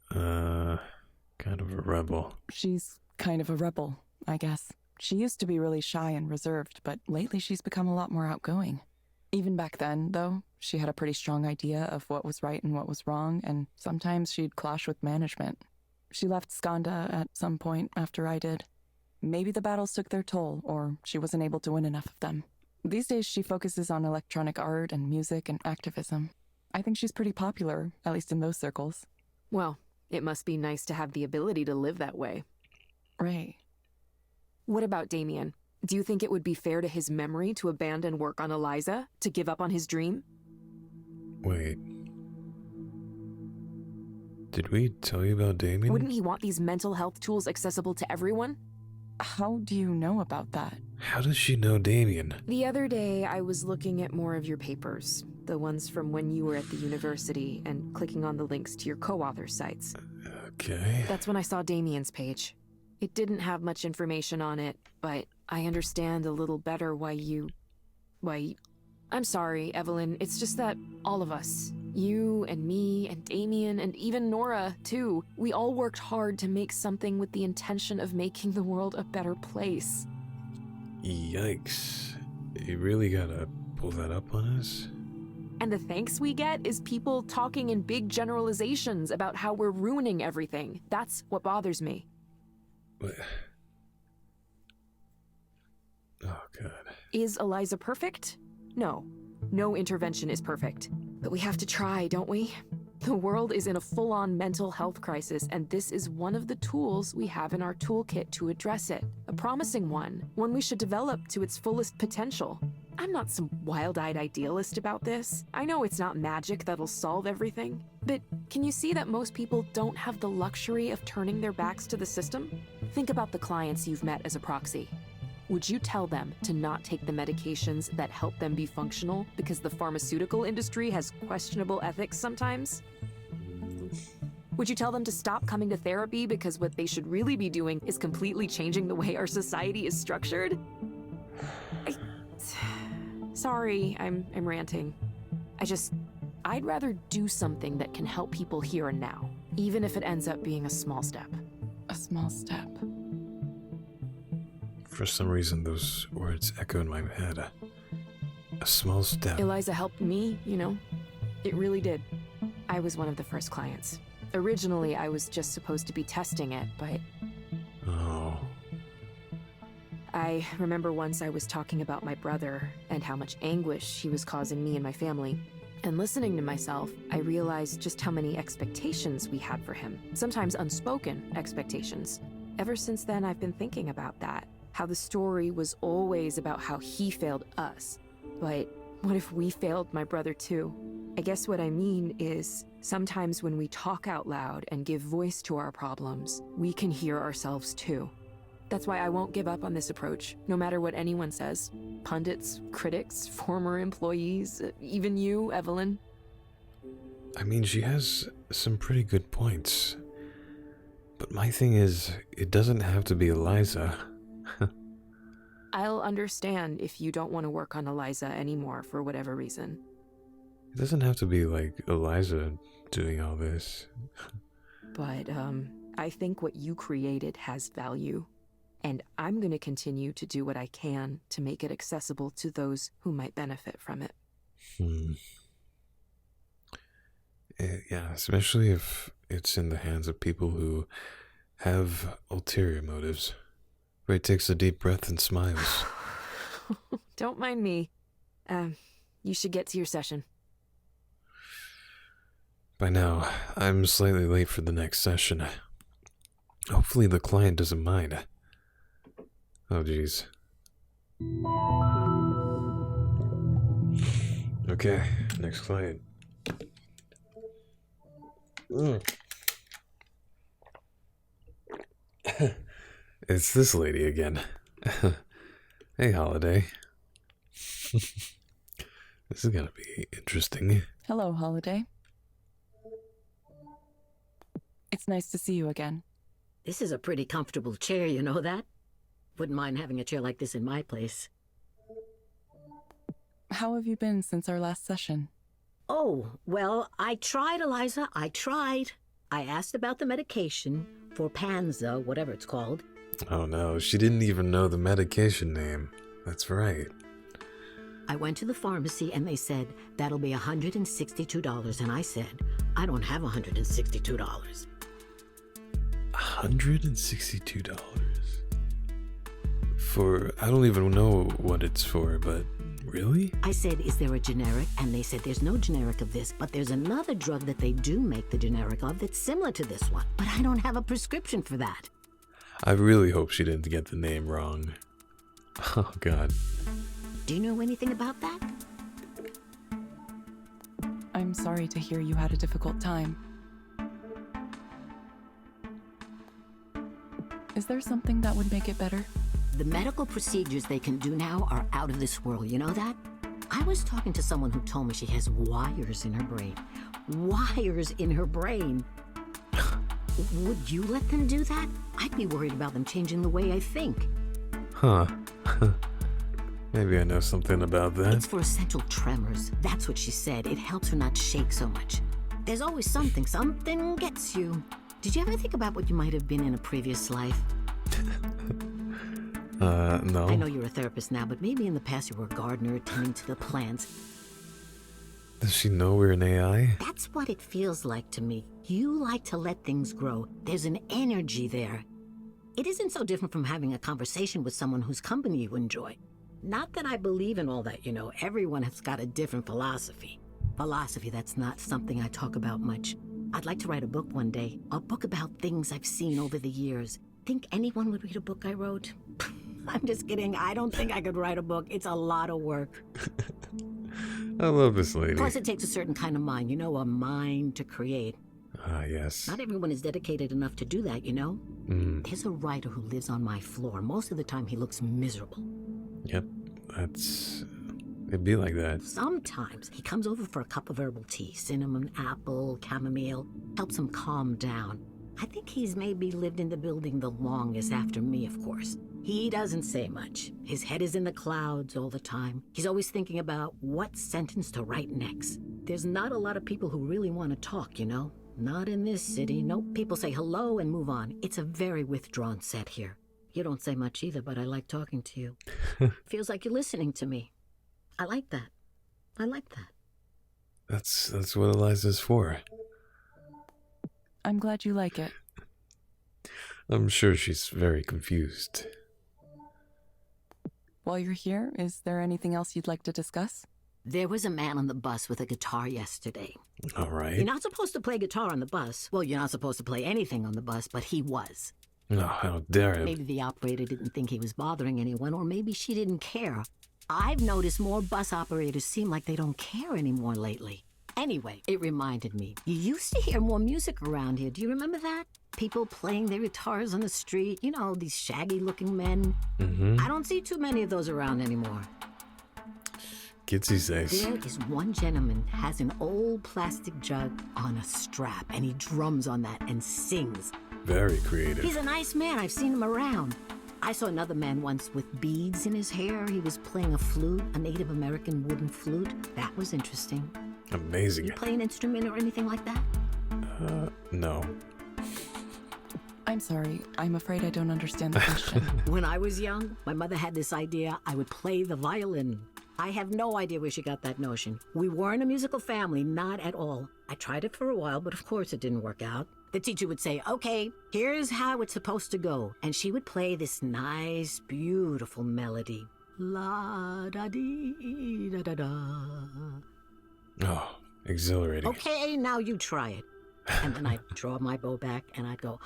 Kind of a rebel. She's kind of a rebel, I guess. She used to be really shy and reserved, but lately she's become a lot more outgoing. Even back then, though, she had a pretty strong idea of what was right and what was wrong, and sometimes she'd clash with management. She left Skanda at some point after I did. Maybe the battles took their toll, or she wasn't able to win enough of them. These days, she focuses on electronic art and music and activism. I think she's pretty popular, at least in those circles. Well, it must be nice to have the ability to live that way. Right. What about Damien? Do you think it would be fair to his memory to abandon work on Eliza, to give up on his dream? Wait. Did we tell you about Damien? Wouldn't he want these mental health tools accessible to everyone? How do you know about that? How does she know Damien? The other day, I was looking at more of your papers, the ones from when you were at the university, and clicking on the links to your co-author sites. Okay. That's when I saw Damien's page. It didn't have much information on it, but I understand a little better why. I'm sorry, Evelyn. It's just that all of us, you and me and Damien and even Nora, too, we all worked hard to make something with the intention of making the world a better place. Yikes. You really gotta pull that up on us? And the thanks we get is people talking in big generalizations about how we're ruining everything. That's what bothers me. What? Oh, God. Is Eliza perfect? No. No intervention is perfect. But we have to try, don't we? The world is in a full-on mental health crisis, and this is one of the tools we have in our toolkit to address it. A promising one we should develop to its fullest potential. I'm not some wild-eyed idealist about this. I know it's not magic that'll solve everything. But can you see that most people don't have the luxury of turning their backs to the system? Think about the clients you've met as a proxy. Would you tell them to not take the medications that help them be functional because the pharmaceutical industry has questionable ethics sometimes? Would you tell them to stop coming to therapy because what they should really be doing is completely changing the way our society is structured? Sorry, I'm ranting. I'd rather do something that can help people here and now, even if it ends up being a small step. A small step. For some reason, those words echo in my head. A small step. Eliza helped me, you know. It really did. I was one of the first clients. Originally, I was just supposed to be testing it, but... Oh. I remember once I was talking about my brother and how much anguish he was causing me and my family. And listening to myself, I realized just how many expectations we had for him. Sometimes unspoken expectations. Ever since then, I've been thinking about that. How the story was always about how he failed us. But what if we failed my brother too? I guess what I mean is, sometimes when we talk out loud and give voice to our problems, we can hear ourselves too. That's why I won't give up on this approach, no matter what anyone says. Pundits, critics, former employees, even you, Evelyn. I mean, she has some pretty good points. But my thing is, it doesn't have to be Eliza. I'll understand if you don't want to work on Eliza anymore for whatever reason. It doesn't have to be like Eliza doing all this. But, I think what you created has value. And I'm going to continue to do what I can to make it accessible to those who might benefit from it. Yeah, especially if it's in the hands of people who have ulterior motives. Ray takes a deep breath and smiles. Don't mind me. You should get to your session. By now, I'm slightly late for the next session. Hopefully the client doesn't mind. Oh, jeez. Okay, next client. It's this lady again. Hey, Holiday. This is gonna be interesting. Hello, Holiday. It's nice to see you again. This is a pretty comfortable chair, you know that? Wouldn't mind having a chair like this in my place. How have you been since our last session? Oh, well, I tried, Eliza. I tried. I asked about the medication for Panza, whatever it's called. Oh no, she didn't even know the medication name. That's right. I went to the pharmacy and they said, that'll be $162. And I said, I don't have $162. $162 for, I don't even know what it's for, but really? I said, is there a generic? And they said, there's no generic of this, but there's another drug that they do make the generic of that's similar to this one. But I don't have a prescription for that. I really hope she didn't get the name wrong. Oh god. Do you know anything about that? I'm sorry to hear you had a difficult time. Is there something that would make it better? The medical procedures they can do now are out of this world, you know that? I was talking to someone who told me she has wires in her brain. Wires in her brain. Would you let them do that? I'd be worried about them changing the way I think. Huh. Maybe I know something about that. It's for essential tremors. That's what she said. It helps her not shake so much. There's always something. Something gets you. Did you ever think about what you might have been in a previous life? No. I know you're a therapist now, but maybe in the past you were a gardener tending to the plants. Does she know we're an AI? That's what it feels like to me. You like to let things grow. There's an energy there. It isn't so different from having a conversation with someone whose company you enjoy. Not that I believe in all that, you know. Everyone has got a different philosophy. Philosophy, that's not something I talk about much. I'd like to write a book one day. A book about things I've seen over the years. Think anyone would read a book I wrote? I'm just kidding. I don't think I could write a book. It's a lot of work. I love this lady. Plus, it takes a certain kind of mind, you know, a mind to create. Ah, yes. Not everyone is dedicated enough to do that, you know? There's a writer who lives on my floor. Most of the time, he looks miserable. Yep, it'd be like that. Sometimes he comes over for a cup of herbal tea, cinnamon, apple, chamomile, helps him calm down. I think he's maybe lived in the building the longest after me, of course. He doesn't say much. His head is in the clouds all the time. He's always thinking about what sentence to write next. There's not a lot of people who really want to talk, you know? Not in this city. Nope, people say hello and move on. It's a very withdrawn set here. You don't say much either, but I like talking to you. Feels like you're listening to me. I like that. I like that. That's what Eliza's for. I'm glad you like it. I'm sure she's very confused. While you're here, is there anything else you'd like to discuss? There was a man on the bus with a guitar yesterday. All right. You're not supposed to play guitar on the bus. Well, you're not supposed to play anything on the bus, but he was. Oh, how dare him. Maybe the operator didn't think he was bothering anyone, or maybe she didn't care. I've noticed more bus operators seem like they don't care anymore lately. Anyway, it reminded me. You used to hear more music around here. Do you remember that? People playing their guitars on the street. You know, these shaggy-looking men. I don't see too many of those around anymore. Kids these days. There is one gentleman has an old plastic jug on a strap, and he drums on that and sings. Very creative. He's a nice man. I've seen him around. I saw another man once with beads in his hair. He was playing a flute, a Native American wooden flute. That was interesting. Amazing. You play an instrument or anything like that? No. I'm sorry. I'm afraid I don't understand the question. When I was young, my mother had this idea I would play the violin. I have no idea where she got that notion. We weren't a musical family, not at all. I tried it for a while, but of course it didn't work out. The teacher would say, okay, here's how it's supposed to go. And she would play this nice, beautiful melody. La-da-dee-da-da-da. Oh, exhilarating. Okay, now you try it. And then I'd draw my bow back and I'd go.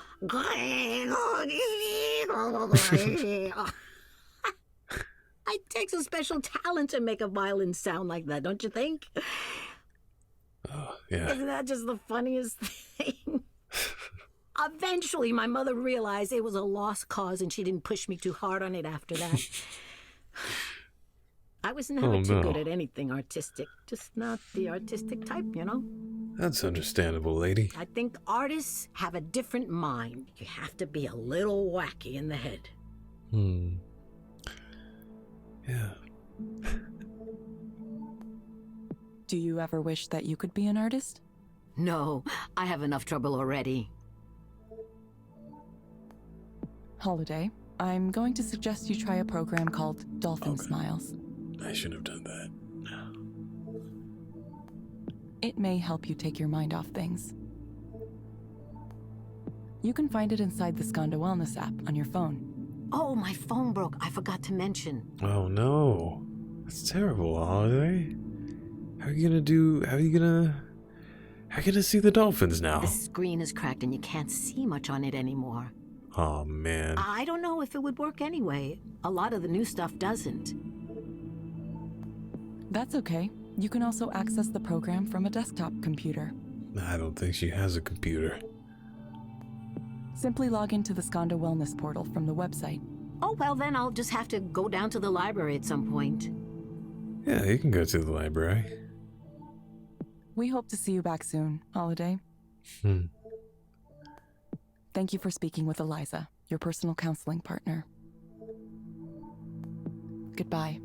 It takes a special talent to make a violin sound like that, don't you think? Oh, yeah. Isn't that just the funniest thing? Eventually, my mother realized it was a lost cause and she didn't push me too hard on it after that. I was never too good at anything artistic. Just not the artistic type, you know? That's understandable, lady. I think artists have a different mind. You have to be a little wacky in the head. Yeah. Do you ever wish that you could be an artist? No, I have enough trouble already. Holiday, I'm going to suggest you try a program called Dolphin Smiles. I should have done that. It may help you take your mind off things. You can find it inside the Skanda Wellness app on your phone. Oh, my phone broke. I forgot to mention. Oh no. That's terrible, Holiday. How are you gonna see the dolphins now? The screen is cracked and you can't see much on it anymore. Oh man. I don't know if it would work anyway. A lot of the new stuff doesn't. That's okay. You can also access the program from a desktop computer. I don't think she has a computer. Simply log into the Skanda Wellness portal from the website. Oh, well, then I'll just have to go down to the library at some point. Yeah, you can go to the library. We hope to see you back soon, Holiday. Thank you for speaking with Eliza, your personal counseling partner. Goodbye.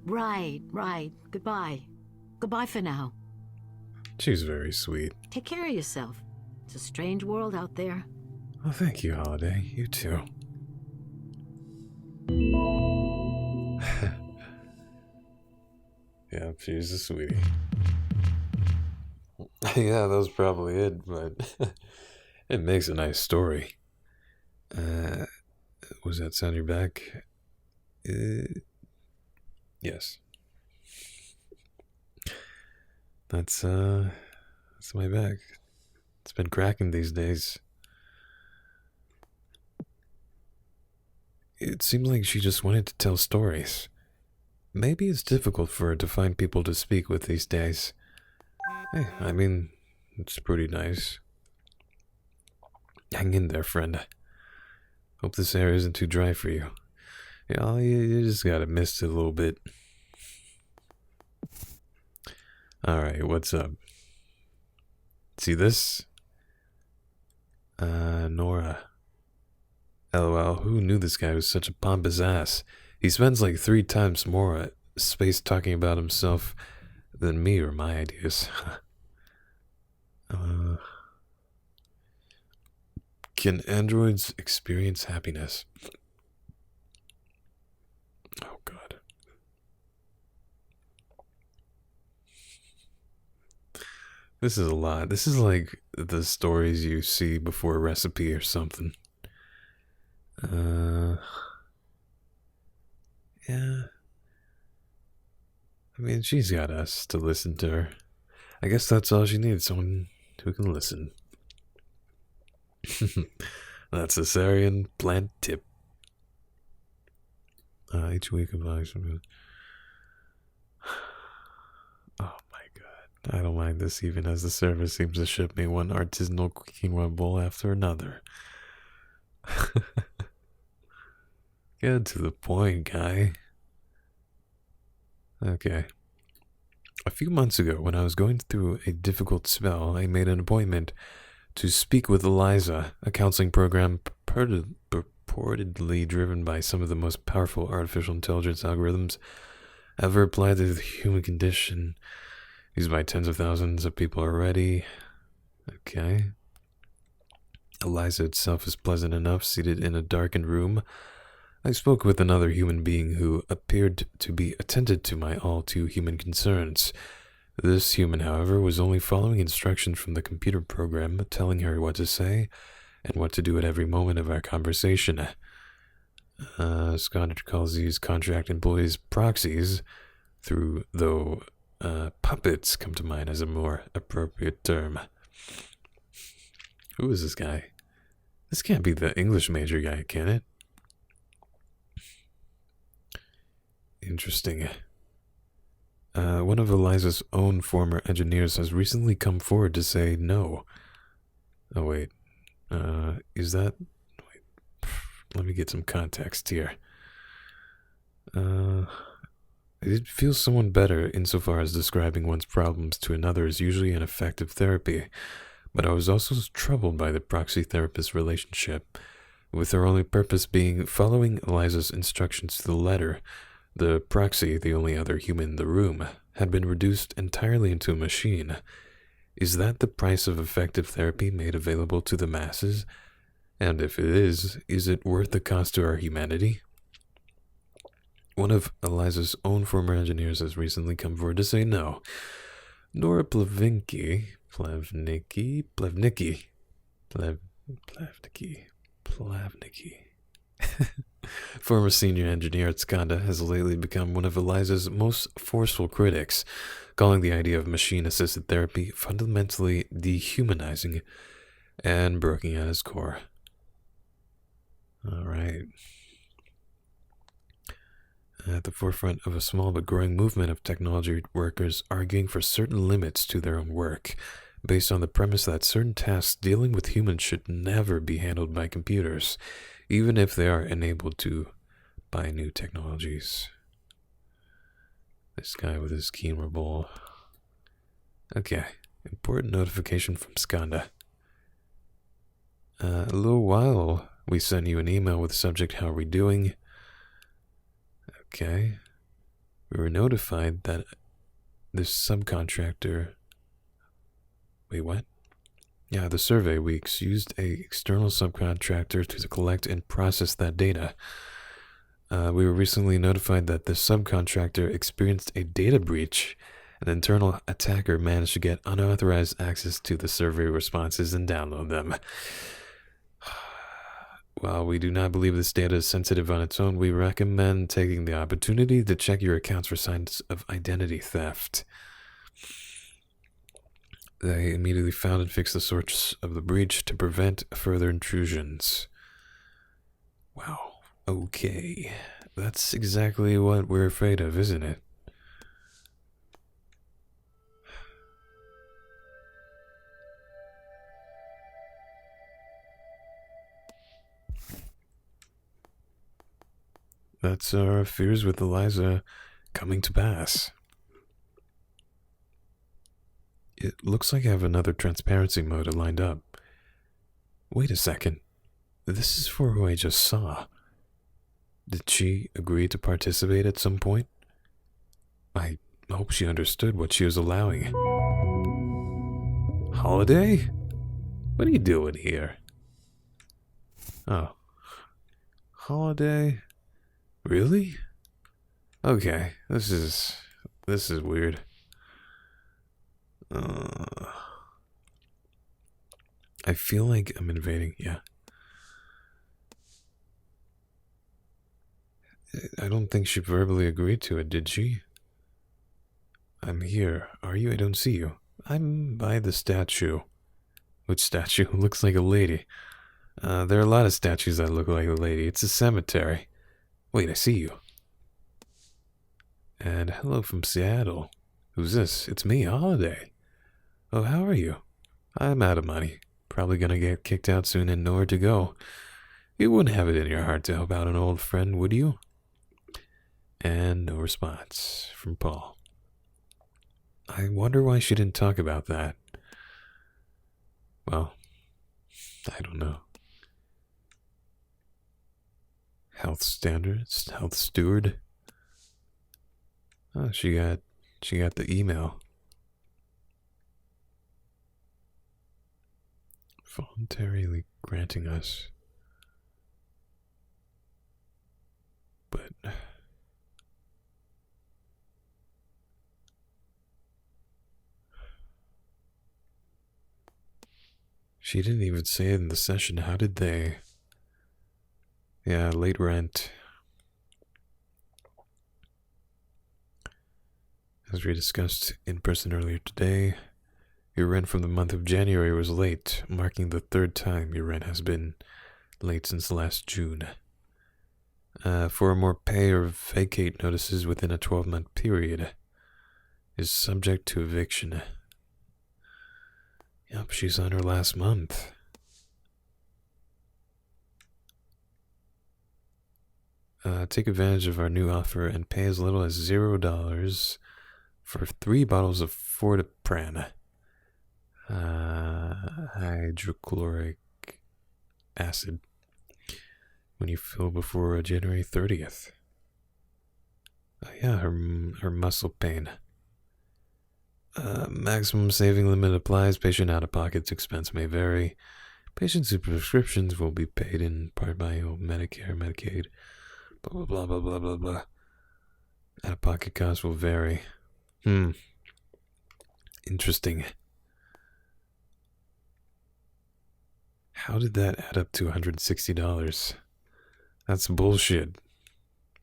Right. Goodbye. Goodbye for now. She's very sweet. Take care of yourself. It's a strange world out there. Oh, thank you, Holiday. You too. Yeah, she's a sweetie. Yeah, that was probably it, but it makes a nice story. Was that sound your back? Yes. That's my back. It's been cracking these days. It seemed like she just wanted to tell stories. Maybe it's difficult for her to find people to speak with these days. Hey, I mean, it's pretty nice. Hang in there, friend. Hope this air isn't too dry for you. Yeah, you just gotta mist it a little bit. Alright, what's up? See this? Nora. LOL, who knew this guy was such a pompous ass? He spends like 3 times more space talking about himself than me or my ideas. Can androids experience happiness? Oh god. This is a lot. This is like the stories you see before a recipe or something. Yeah. I mean, she's got us to listen to her. I guess that's all she needs, someone who can listen. That's a Serien plant tip. Each week of life. Oh my god. I don't mind this even as the service seems to ship me one artisanal quinoa bowl after another. Get to the point, guy. Okay. A few months ago, when I was going through a difficult spell, I made an appointment to speak with Eliza, a counseling program purportedly driven by some of the most powerful artificial intelligence algorithms ever applied to the human condition, used by tens of thousands of people already. Okay. Eliza itself is pleasant enough, seated in a darkened room. I spoke with another human being who appeared to be attentive to my all-too-human concerns. This human, however, was only following instructions from the computer program, telling her what to say and what to do at every moment of our conversation. Scottish calls these contract employees proxies, though puppets come to mind as a more appropriate term. Who is this guy? This can't be the English major guy, can it? Interesting. One of Eliza's own former engineers has recently come forward to say no. Oh, wait. Is that... Wait. Let me get some context here. It feels someone better insofar as describing one's problems to another is usually an effective therapy, but I was also troubled by the proxy therapist relationship, with their only purpose being following Eliza's instructions to the letter. The proxy, the only other human in the room, had been reduced entirely into a machine. Is that the price of effective therapy made available to the masses? And if it is it worth the cost to our humanity? One of Eliza's own former engineers has recently come forward to say no. Nora Plevnicki, former senior engineer at Skanda, has lately become one of Eliza's most forceful critics, calling the idea of machine-assisted therapy fundamentally dehumanizing and broken at its core. All right. At the forefront of a small but growing movement of technology workers arguing for certain limits to their own work, based on the premise that certain tasks dealing with humans should never be handled by computers, even if they are enabled to by new technologies. This guy with his quinoa bowl. Okay, important notification from Skanda. A little while, we sent you an email with the subject, how are we doing? Okay. We were notified that this subcontractor... Wait, what? Yeah, the survey weeks used a external subcontractor to collect and process that data. We were recently notified that this subcontractor experienced a data breach. An internal attacker managed to get unauthorized access to the survey responses and download them. While we do not believe this data is sensitive on its own, we recommend taking the opportunity to check your accounts for signs of identity theft. They immediately found and fixed the source of the breach to prevent further intrusions. Wow. Okay. That's exactly what we're afraid of, isn't it? That's our fears with Eliza coming to pass. It looks like I have another transparency mode lined up. Wait a second. This is for who I just saw. Did she agree to participate at some point? I hope she understood what she was allowing. Holiday? What are you doing here? Oh. Holiday? Really? Okay, this is weird. I feel like I'm invading, yeah. I don't think she verbally agreed to it, did she? I'm here. Are you? I don't see you. I'm by the statue. Which statue? Looks like a lady. There are a lot of statues that look like a lady. It's a cemetery. Wait, I see you. And hello from Seattle. Who's this? It's me, Holiday. Oh, how are you? I'm out of money. Probably gonna get kicked out soon and nowhere to go. You wouldn't have it in your heart to help out an old friend, would you? And no response from Paul. I wonder why she didn't talk about that. Well, I don't know. Health standards, health steward. Oh, she got the email. Voluntarily granting us. But she didn't even say it in the session. How did they? Yeah, late rent. As we discussed in person earlier today, your rent from the month of January was late, marking the third time your rent has been late since last June. For more pay or vacate notices within a 12-month period is subject to eviction. Yep, she's on her last month. Take advantage of our new offer and pay as little as $0 for 3 bottles of Fortipran. Hydrochloric acid when you fill before January 30th. Yeah, her muscle pain. Maximum saving limit applies. Patient out-of-pocket expense may vary. Patient's prescriptions will be paid in part by Medicare, Medicaid. Blah, blah, blah, blah, blah, blah, blah. Out-of-pocket costs will vary. Interesting. How did that add up to $160? That's bullshit.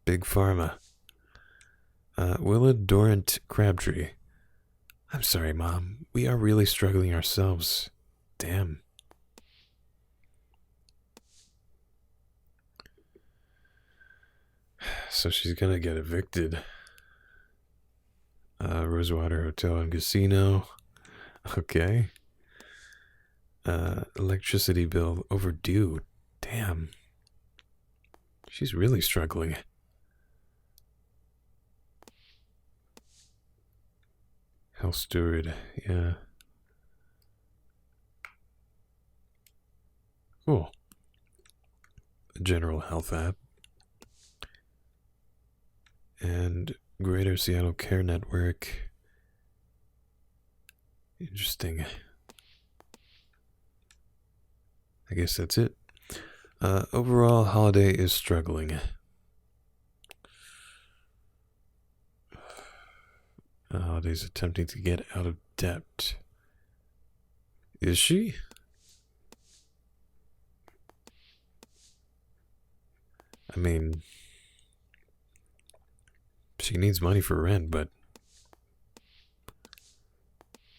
Big Pharma. Willa Dorrant Crabtree. I'm sorry, Mom. We are really struggling ourselves. Damn. So she's gonna get evicted. Rosewater Hotel and Casino. Okay. Electricity bill overdue. Damn. She's really struggling. Health steward, yeah. Cool. A general health app. And Greater Seattle Care Network. Interesting. I guess that's it. Overall, Holiday is struggling. Holiday's attempting to get out of debt. Is she? I mean, she needs money for rent, but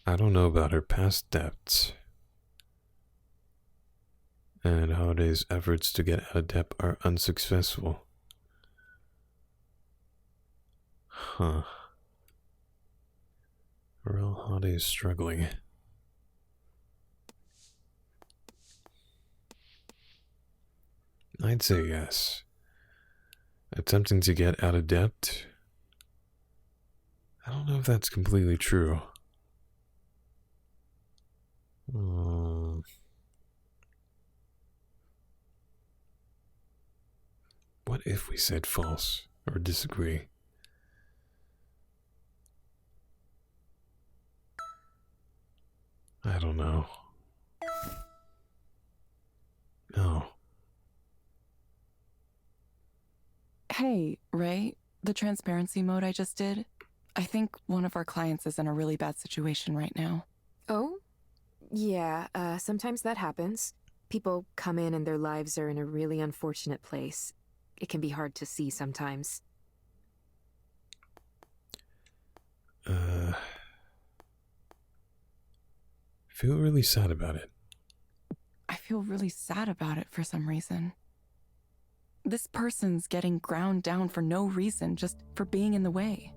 I don't know about her past debts. And Holiday's efforts to get out of debt are unsuccessful. Huh. Well, Holiday is struggling. I'd say yes. Attempting to get out of debt? I don't know if that's completely true. What if we said false or disagree? I don't know. Oh. Hey, Ray, the transparency mode I just did, I think one of our clients is in a really bad situation right now. Oh? Yeah, sometimes that happens. People come in and their lives are in a really unfortunate place. It can be hard to see sometimes. Feel really sad about it. I feel really sad about it for some reason. This person's getting ground down for no reason, just for being in the way.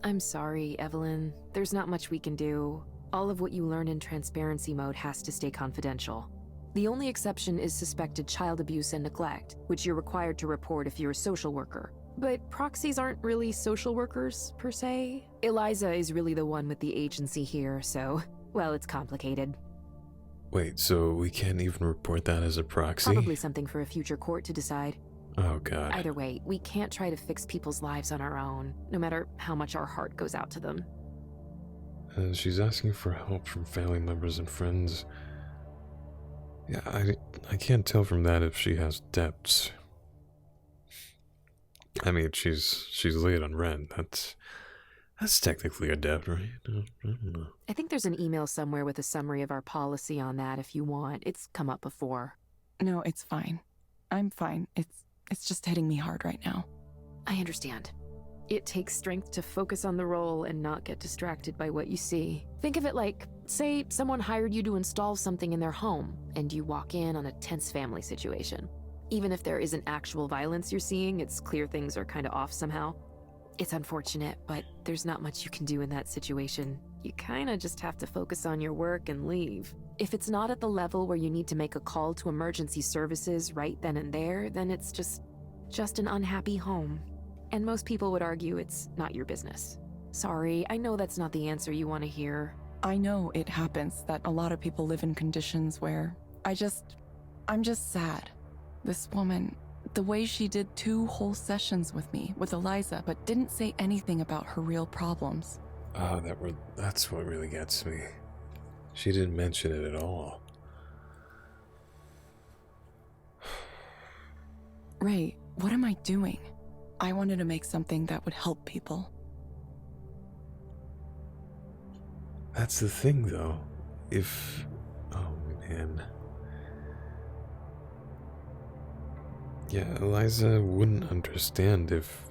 I'm sorry, Evelyn. There's not much we can do. All of what you learn in transparency mode has to stay confidential. The only exception is suspected child abuse and neglect, which you're required to report if you're a social worker. But proxies aren't really social workers, per se. Eliza is really the one with the agency here, so, well, it's complicated. Wait, so we can't even report that as a proxy? Probably something for a future court to decide. Oh, God. Either way, we can't try to fix people's lives on our own, no matter how much our heart goes out to them. She's asking for help from family members and friends. Yeah, I can't tell from that if she has debts. I mean, she's late on rent. That's technically a debt, right? I don't know. I think there's an email somewhere with a summary of our policy on that if you want. It's come up before. No, it's fine. I'm fine. It's just hitting me hard right now. I understand. It takes strength to focus on the role and not get distracted by what you see. Think of it like, say someone hired you to install something in their home, and you walk in on a tense family situation. Even if there isn't actual violence you're seeing, it's clear things are kind of off somehow. It's unfortunate, but there's not much you can do in that situation. You kind of just have to focus on your work and leave. If it's not at the level where you need to make a call to emergency services right then and there, then it's just an unhappy home. And most people would argue it's not your business. Sorry, I know that's not the answer you want to hear. I know it happens that a lot of people live in conditions where I'm just sad. This woman, the way she did 2 whole sessions with me, with Eliza, but didn't say anything about her real problems. Oh, that's what really gets me. She didn't mention it at all. Ray, what am I doing? I wanted to make something that would help people. That's the thing, though. If... Oh, man. Yeah, Eliza wouldn't understand if...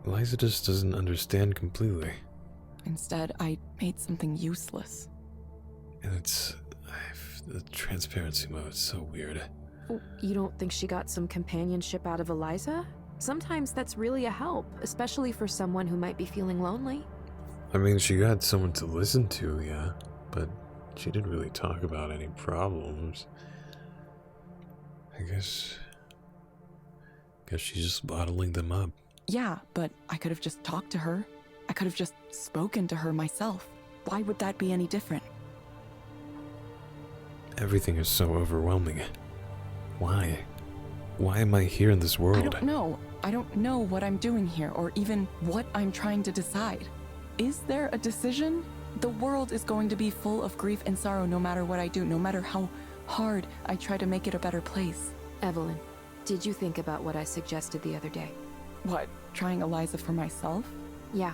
Eliza just doesn't understand completely. Instead, I made something useless. And it's... the transparency mode is so weird. You don't think she got some companionship out of Eliza? Sometimes that's really a help, especially for someone who might be feeling lonely. I mean, she got someone to listen to, yeah, but she didn't really talk about any problems. I guess she's just bottling them up. Yeah, but I could have just talked to her. I could have just spoken to her myself. Why would that be any different? Everything is so overwhelming. Why? Why am I here in this world? I don't know. I don't know what I'm doing here, or even what I'm trying to decide. Is there a decision? The world is going to be full of grief and sorrow no matter what I do, no matter how hard I try to make it a better place. Evelyn, did you think about what I suggested the other day? What, trying Eliza for myself? Yeah.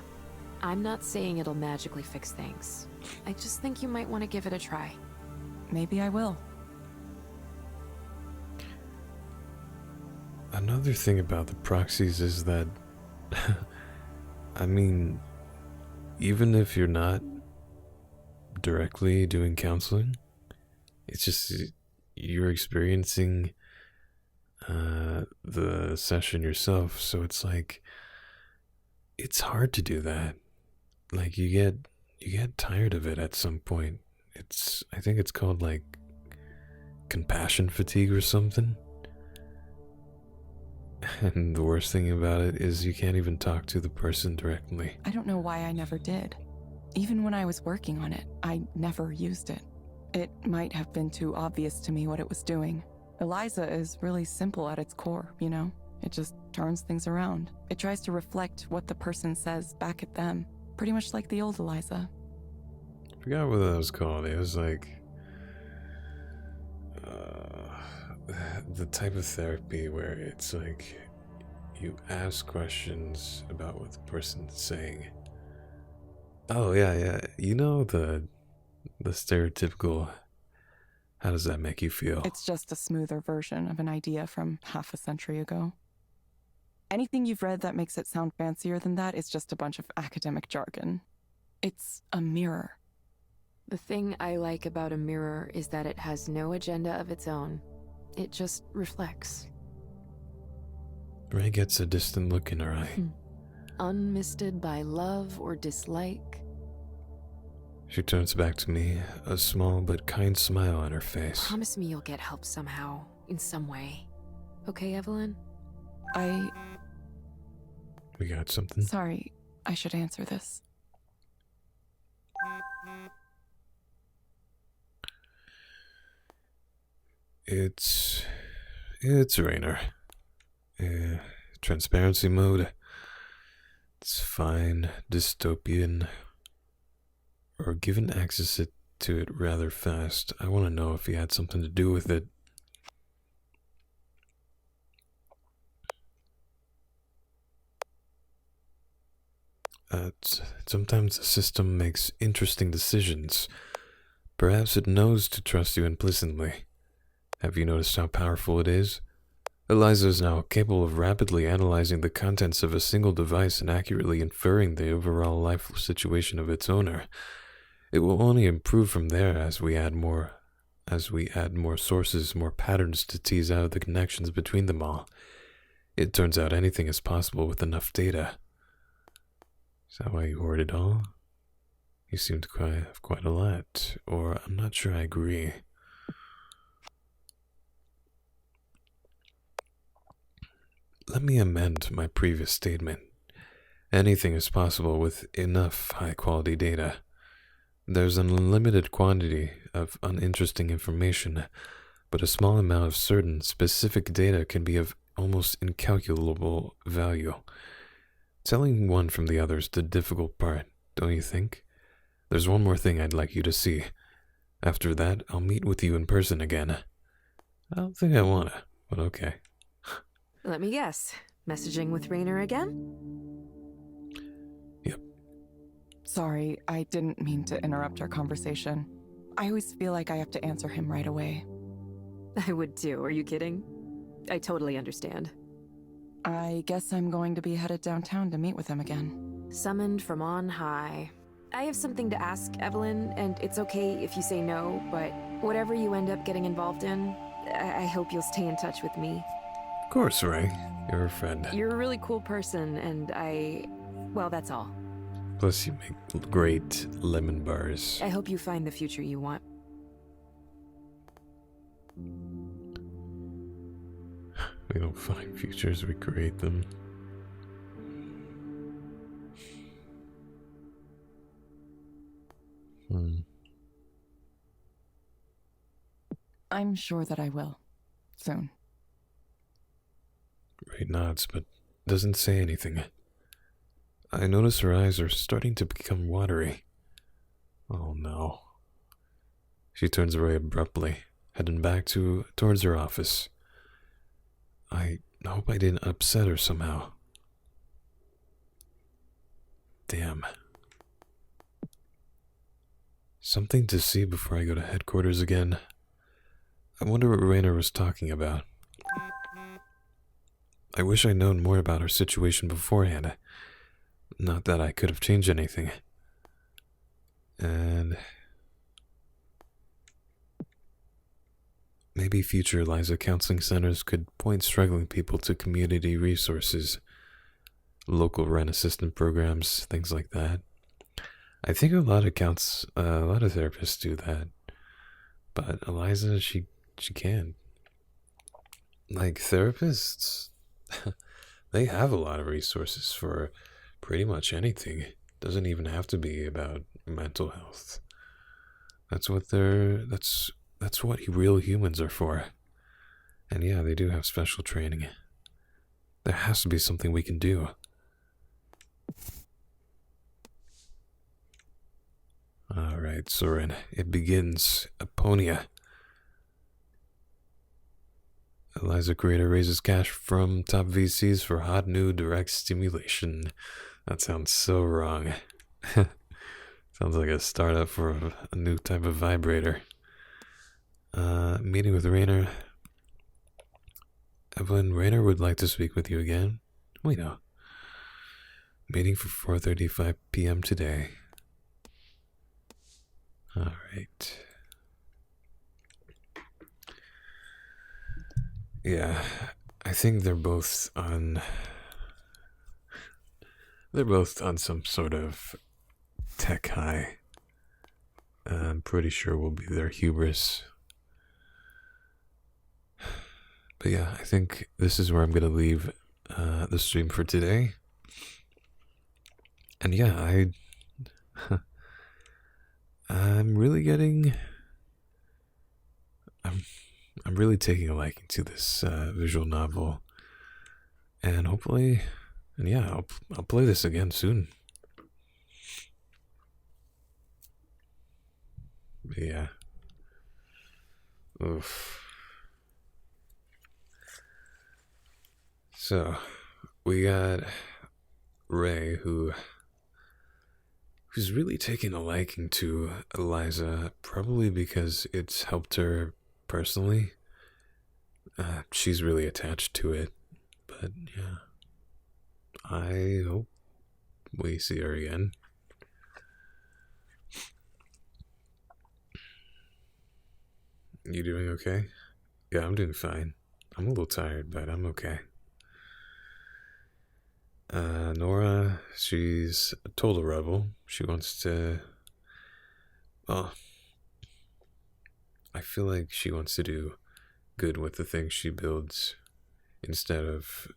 I'm not saying it'll magically fix things. I just think you might want to give it a try. Maybe I will. Another thing about the proxies is that, I mean, even if you're not directly doing counseling, it's just you're experiencing the session yourself, so it's like it's hard to do that. Like you get tired of it at some point. I think it's called like compassion fatigue or something. And the worst thing about it is you can't even talk to the person directly. I don't know why I never did. Even when I was working on it, I never used it. It might have been too obvious to me what it was doing. Eliza is really simple at its core, you know? It just turns things around. It tries to reflect what the person says back at them, pretty much like the old Eliza. I forgot what that was called. It was like the type of therapy where it's like you ask questions about what the person's saying. Oh yeah. You know the stereotypical, how does that make you feel? It's just a smoother version of an idea from half a century ago. Anything you've read that makes it sound fancier than that is just a bunch of academic jargon. It's a mirror. The thing I like about a mirror is that it has no agenda of its own. It just reflects. Ray gets a distant look in her eye. Unmisted by love or dislike. She turns back to me, a small but kind smile on her face. Promise me you'll get help somehow, in some way. Okay, Evelyn? We got something? Sorry, I should answer this. It's Rainer. Transparency mode. It's fine. Dystopian. Or given access to it rather fast. I want to know if he had something to do with it. Sometimes the system makes interesting decisions. Perhaps it knows to trust you implicitly. Have you noticed how powerful it is? Eliza is now capable of rapidly analyzing the contents of a single device and accurately inferring the overall life situation of its owner. It will only improve from there as we add more sources, more patterns to tease out the connections between them all. It turns out anything is possible with enough data. Is that why you hoard it all? You seem to have quite a lot, or I'm not sure I agree. Let me amend my previous statement. Anything is possible with enough high-quality data. There's an unlimited quantity of uninteresting information, but a small amount of certain, specific data can be of almost incalculable value. Telling one from the other is the difficult part, don't you think? There's one more thing I'd like you to see. After that, I'll meet with you in person again. I don't think I wanna, but okay. Let me guess. Messaging with Rainer again? Yep. Sorry, I didn't mean to interrupt our conversation. I always feel like I have to answer him right away. I would too, are you kidding? I totally understand. I guess I'm going to be headed downtown to meet with him again. Summoned from on high. I have something to ask, Evelyn, and it's okay if you say no, but whatever you end up getting involved in, I hope you'll stay in touch with me. Of course, Ray. You're a friend. You're a really cool person, and well, that's all. Plus, you make great lemon bars. I hope you find the future you want. We don't find futures, we create them. I'm sure that I will. Soon. Ray nods, but doesn't say anything. I notice her eyes are starting to become watery. Oh no. She turns away abruptly, heading back towards her office. I hope I didn't upset her somehow. Damn. Something to see before I go to headquarters again. I wonder what Rainer was talking about. I wish I'd known more about her situation beforehand. Not that I could have changed anything. And maybe future Eliza counseling centers could point struggling people to community resources, local rent assistance programs, things like that. I think a lot of therapists do that, but Eliza, she can. Like therapists, they have a lot of resources for pretty much anything. Doesn't even have to be about mental health. That's what real humans are for. And yeah, they do have special training. There has to be something we can do. Alright, Soren, it begins. Aponia. Eliza Creator raises cash from top VCs for hot new direct stimulation. That sounds so wrong. Sounds like a startup for a new type of vibrator. Meeting with Rainer. Evelyn, Rainer would like to speak with you again. We know. Meeting for 4:35 p.m. today. Alright. Yeah, I think they're both on some sort of tech high. I'm pretty sure we'll be their hubris. But yeah, I think this is where I'm gonna leave the stream for today. And yeah, I'm really I'm really taking a liking to this visual novel, and hopefully, and yeah, I'll play this again soon. But yeah. Oof. So, we got Ray, who's really taking a liking to Eliza, probably because it's helped her personally. She's really attached to it, but yeah, I hope we see her again. You doing okay? Yeah, I'm doing fine. I'm a little tired, but I'm okay. Nora, she's a total rebel. She wants to... Well, I feel like she wants to do good with the things she builds instead of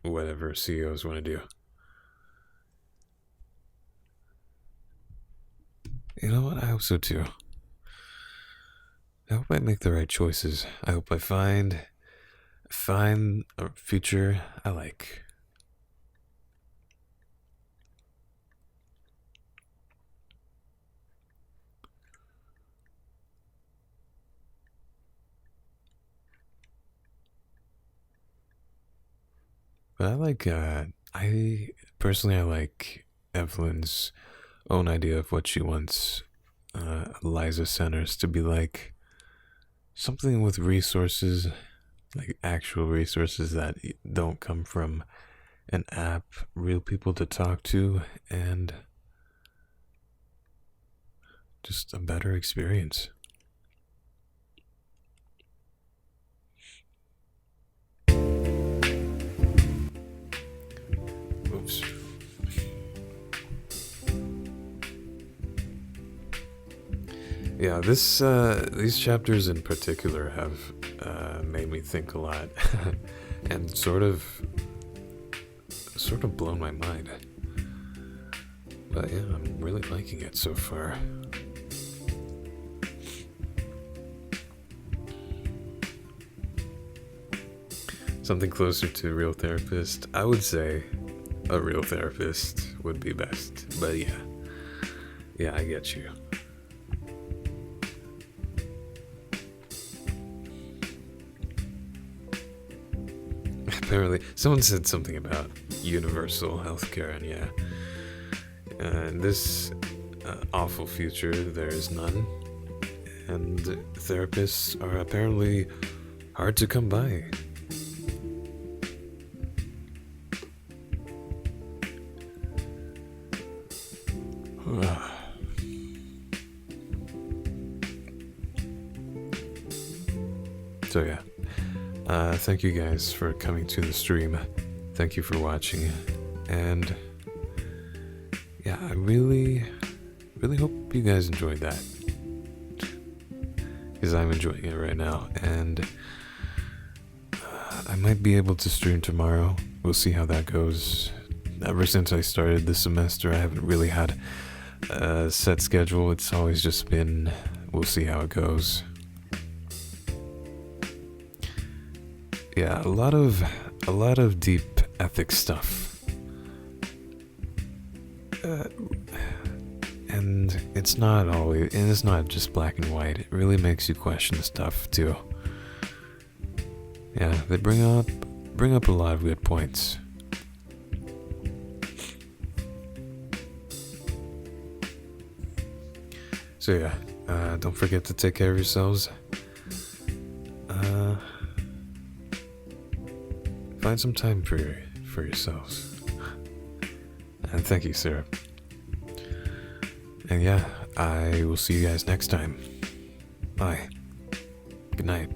whatever CEOs want to do. You know what? I hope so too. I hope I make the right choices. I hope I find a future I like. But I personally, I like Evelyn's own idea of what she wants Eliza Centers to be like. Something with resources, like actual resources that don't come from an app, real people to talk to, and just a better experience. Oops. Yeah, these chapters in particular have made me think a lot, and sort of blown my mind. But yeah, I'm really liking it so far. Something closer to a real therapist. I would say a real therapist would be best. But yeah, I get you. Apparently, someone said something about universal healthcare, and yeah, in this awful future, there is none, and therapists are apparently hard to come by. So yeah. Thank you guys for coming to the stream. Thank you for watching. And yeah, I really hope you guys enjoyed that. Because I'm enjoying it right now. And I might be able to stream tomorrow. We'll see how that goes. Ever since I started this semester, I haven't really had a set schedule. It's always just been, we'll see how it goes. Yeah, a lot of deep ethics stuff, and it's not just black and white. It really makes you question stuff too. Yeah, they bring up a lot of good points. So yeah, don't forget to take care of yourselves. Find some time for yourselves. And thank you, Sarah. And yeah, I will see you guys next time. Bye. Good night.